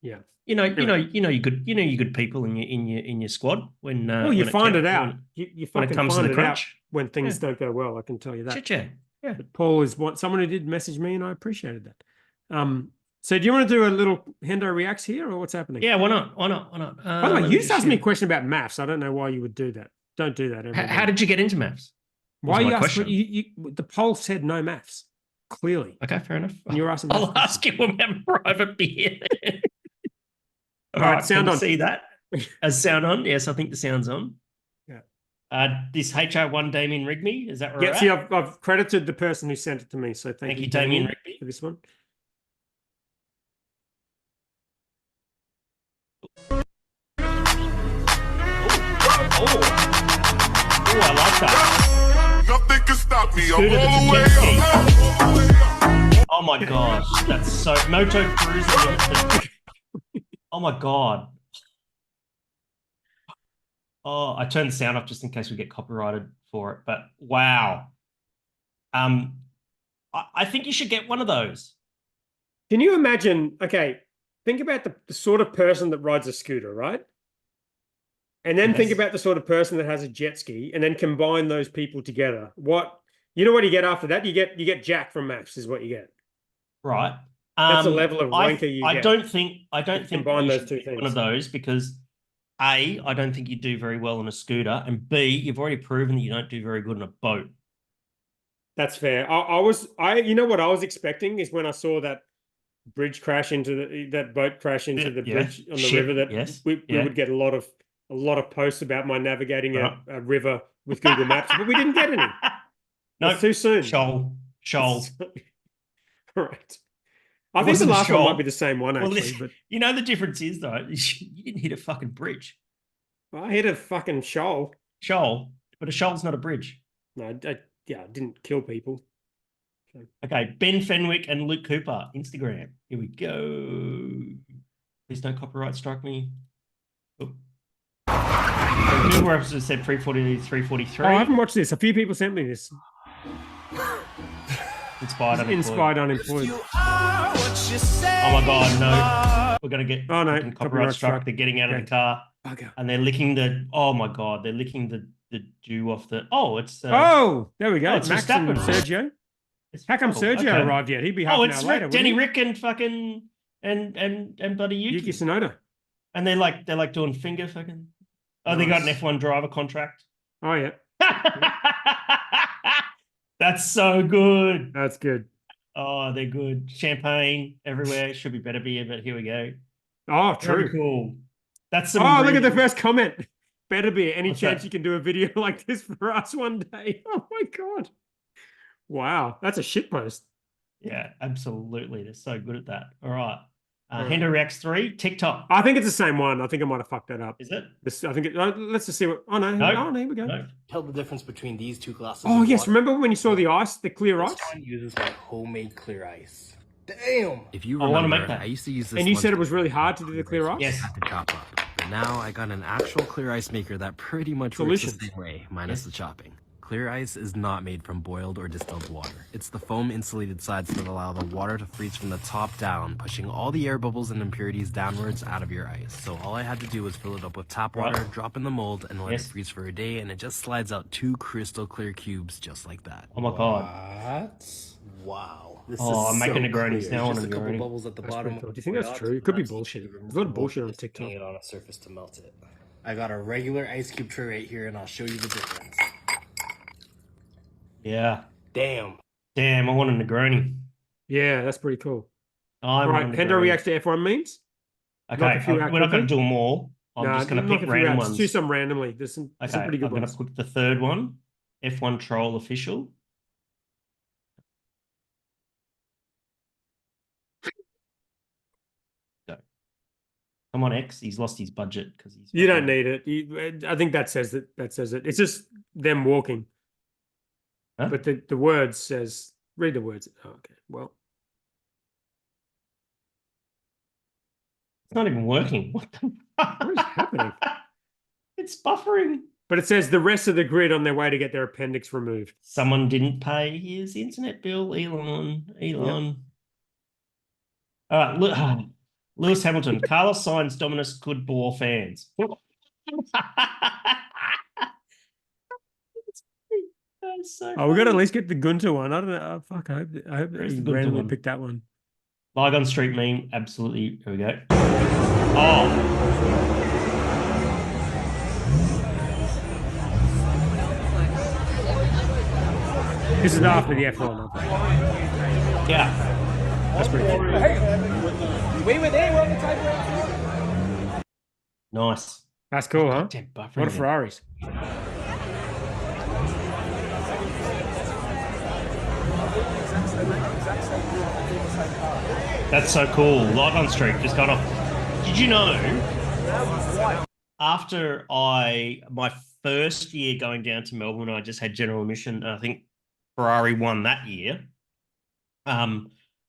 Yeah. You know you're good people in your squad when you find it out. You when it comes find to the it out crunch when things don't go well. I can tell you that. Yeah. But Paul is someone who did message me, and I appreciated that. So do you want to do a little Hendo Reacts here, or what's happening? Yeah, why not? By the way, you just asked me a question about maths. I don't know why you would do that. Don't do that. How did you get into maths? Why you asked? The poll said no maths. Clearly. Okay, fair enough. And you're asking. I'll ask you when we have a private beer. All right, sound on. See that? As sound on? Yes, I think the sound's on. Yeah. This HR1 Damien Rigby, is that right? Yeah, see, I've credited the person who sent it to me, so thank you, Damien Rigby, for this one. Oh, I like that. Nothing can stop me. I'm all the way up. Oh my gosh, that's so Moto Cruise Limited. Oh my god. Oh, I turned the sound off just in case we get copyrighted for it. But wow. I think you should get one of those. Can you imagine? Okay, think about the sort of person that rides a scooter, right? And then think about the sort of person that has a jet ski, and then combine those people together. What you get after that? You get Jack from Maths, is what you get. Right. That's the level of wanker you get. I don't think combine those two things. One of those because A, I don't think you do very well on a scooter, and B, you've already proven that you don't do very good on a boat. That's fair. You know what I was expecting is when I saw that bridge crash into that boat crash into the Yeah. bridge on the Ship, river, that yes, we yeah. would get a lot of posts about my navigating Right. a river with Google Maps, but we didn't get any. No, It's too soon. Shoal. Right. I It think the wasn't a last one shoal. might be the same one, Well, actually, but you know the difference is though, you didn't hit a fucking bridge. I hit a fucking shoal. Shoal, but a shoal's not a bridge. No, I didn't kill people. So. Okay, Ben Fenwick and Luke Cooper, Instagram. Here we go. Please don't copyright strike me. Oh. So Google references said 340 to 343. Oh, I haven't watched this. A few people sent me this. Inspired unemployed. You are what you say. Oh my god, no. We're gonna get no, copyright struck. They're getting out of the car. Okay. And they're licking the they're licking the dew off the it's there we go. it's Max and Sergio. How come Sergio arrived yet? He'd be half an hour later. Denny Rick and fucking and bloody Yuki Tsunoda. And they're like doing finger fucking. Oh, they got an F1 driver contract. Oh yeah. That's so good. That's good. Oh, they're good. Champagne everywhere. Should be better beer, but here we go. Oh, true. Very cool. That's some. Oh, look at the first comment. Better beer. Any What's chance that? you can do a video like this for us one day? Oh my god. Wow, that's a shit post. Yeah, absolutely. They're so good at that. All right. Hendo Reacts 3, TikTok. I think it's the same one. I think I might have fucked that up. Is it? I think let's just see what. Oh no! No. Oh, here we go. No. Tell the difference between these two glasses. Oh of yes, water. remember when you saw the ice, the clear ice? This one uses my homemade clear ice. Damn. If you I wanna remember, make that. I used to use this. And you one said it to- was really hard to do the clear ice. Yes. Had to chop up. But now I got an actual clear ice maker that pretty much works Solutions. the same way, minus the chopping. Clear ice is not made from boiled or distilled water. It's the foam insulated sides that allow the water to freeze from the top down, pushing all the air bubbles and impurities downwards out of your ice. So all I had to do was fill it up with tap water, Right. drop in the mold, and let Yes. it freeze for a day, and it just slides out 2 crystal clear cubes just like that. Oh my god. What? Wow. This Oh, is I'm making so Negronis clear. now on Just a couple Negroni. bubbles at the That's bottom. pretty cool. Do you think that's true? It could be bullshit. There's a lot of bullshit on TikTok. It on a surface to melt it. I got a regular ice cube tray right here, and I'll show you the difference. Yeah. Damn. Damn, I want a Negroni. Yeah, that's pretty cool. I All right, want a Hendo Negroni. reacts to F1 memes. Okay, knock a few out we're not going to quickly. do them all. I'm just going to pick random ones. Just do some randomly. There's some Okay, pretty good I'm going ones. to put the third one, F1 Troll Official. Go. Come on, X. He's lost his budget because he's. You don't need it. I think that says it. That says it. It's just them walking. Huh? But the words says, read the words. Oh, okay, well. It's not even working. What the fuck? What is happening? It's buffering. But it says the rest of the grid on their way to get their appendix removed. Someone didn't pay his internet bill. Elon. All right, look. Lewis Hamilton. Carlos Sainz dominance could bore fans. That's so Oh, we got to at funny. least get the Gunter one. I don't know. Oh, fuck, I hope that Where's he the Gunter randomly one? picked that one. Lygon Street meme, absolutely. Here we go. Oh. This is after the F1. I think. Yeah. That's pretty cool. Nice. That's cool, huh? Damn, buffering A lot of again. Ferraris. That's so cool. Lygon Street just got off. Did you know? After my first year going down to Melbourne, I just had general admission. I think Ferrari won that year. I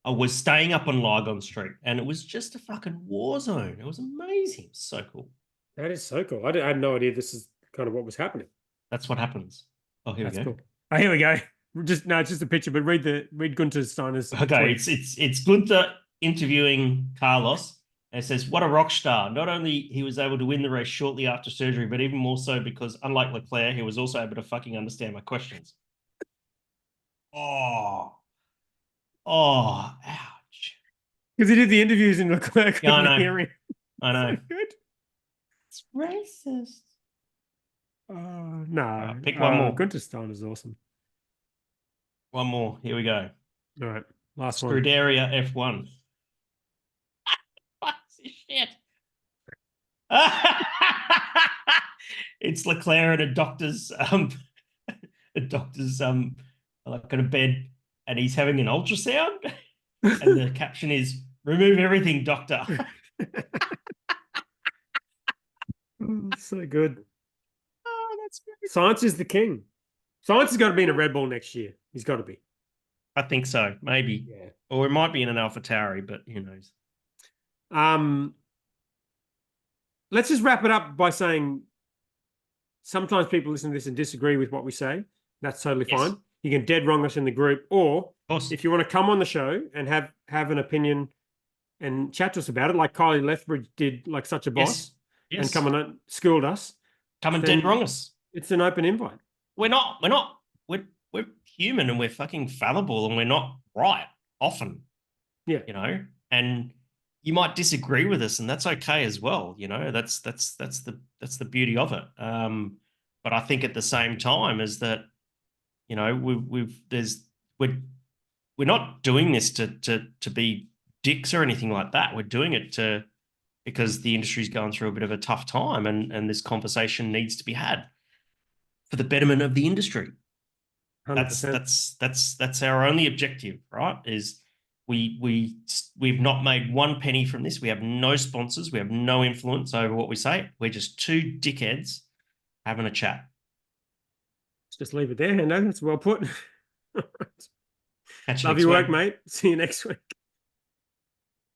was staying up on Lygon Street, and it was just a fucking war zone. It was amazing. So cool. That is so cool. I had no idea this is kind of what was happening. That's what happens. Oh, here That's we go. cool. Oh, here we go. It's just a picture, but read Gunter Steiner's. Okay, tweet. it's Gunther interviewing Carlos, and it says, "What a rock star! Not only he was able to win the race shortly after surgery, but even more so because, unlike Leclerc, he was also able to fucking understand my questions." Oh, ouch! Because he did the interviews in Leclerc. Yeah, I know. couldn't hear him. I know. So good. It's racist. No. pick one more. Gunter Steiner's awesome. One more. Here we go. All right. Last one. Scuderia F1. shit. It's Leclerc in a doctor's like in a bed, and he's having an ultrasound, and the caption is "Remove everything, doctor." So good. Oh, that's good. Science is the king. Science has got to be in a Red Bull next year. He's got to be. I think so, maybe. Yeah. Or it might be in an AlphaTauri, but who knows? Let's just wrap it up by saying sometimes people listen to this and disagree with what we say. That's totally fine. You can dead wrong us in the group, or if you want to come on the show and have an opinion and chat to us about it, like Kylie Lethbridge did, like such a boss, and come and schooled us. Come and dead wrong us. It's an open invite. We're human, and we're fucking fallible, and we're not right often. Yeah. You know, and you might disagree with us, and that's okay as well. You know, that's the beauty of it. But I think at the same time is that, you know, we're not doing this to be dicks or anything like that. We're doing it because the industry's going through a bit of a tough time, and this conversation needs to be had for the betterment of the industry. 100%. That's our only objective, right? Is we've not made one penny from this. We have no sponsors. We have no influence over what we say. We're just two dickheads having a chat. Let's just leave it there, Hendo. That's well put. Catch you Love next your week. work, mate. See you next week.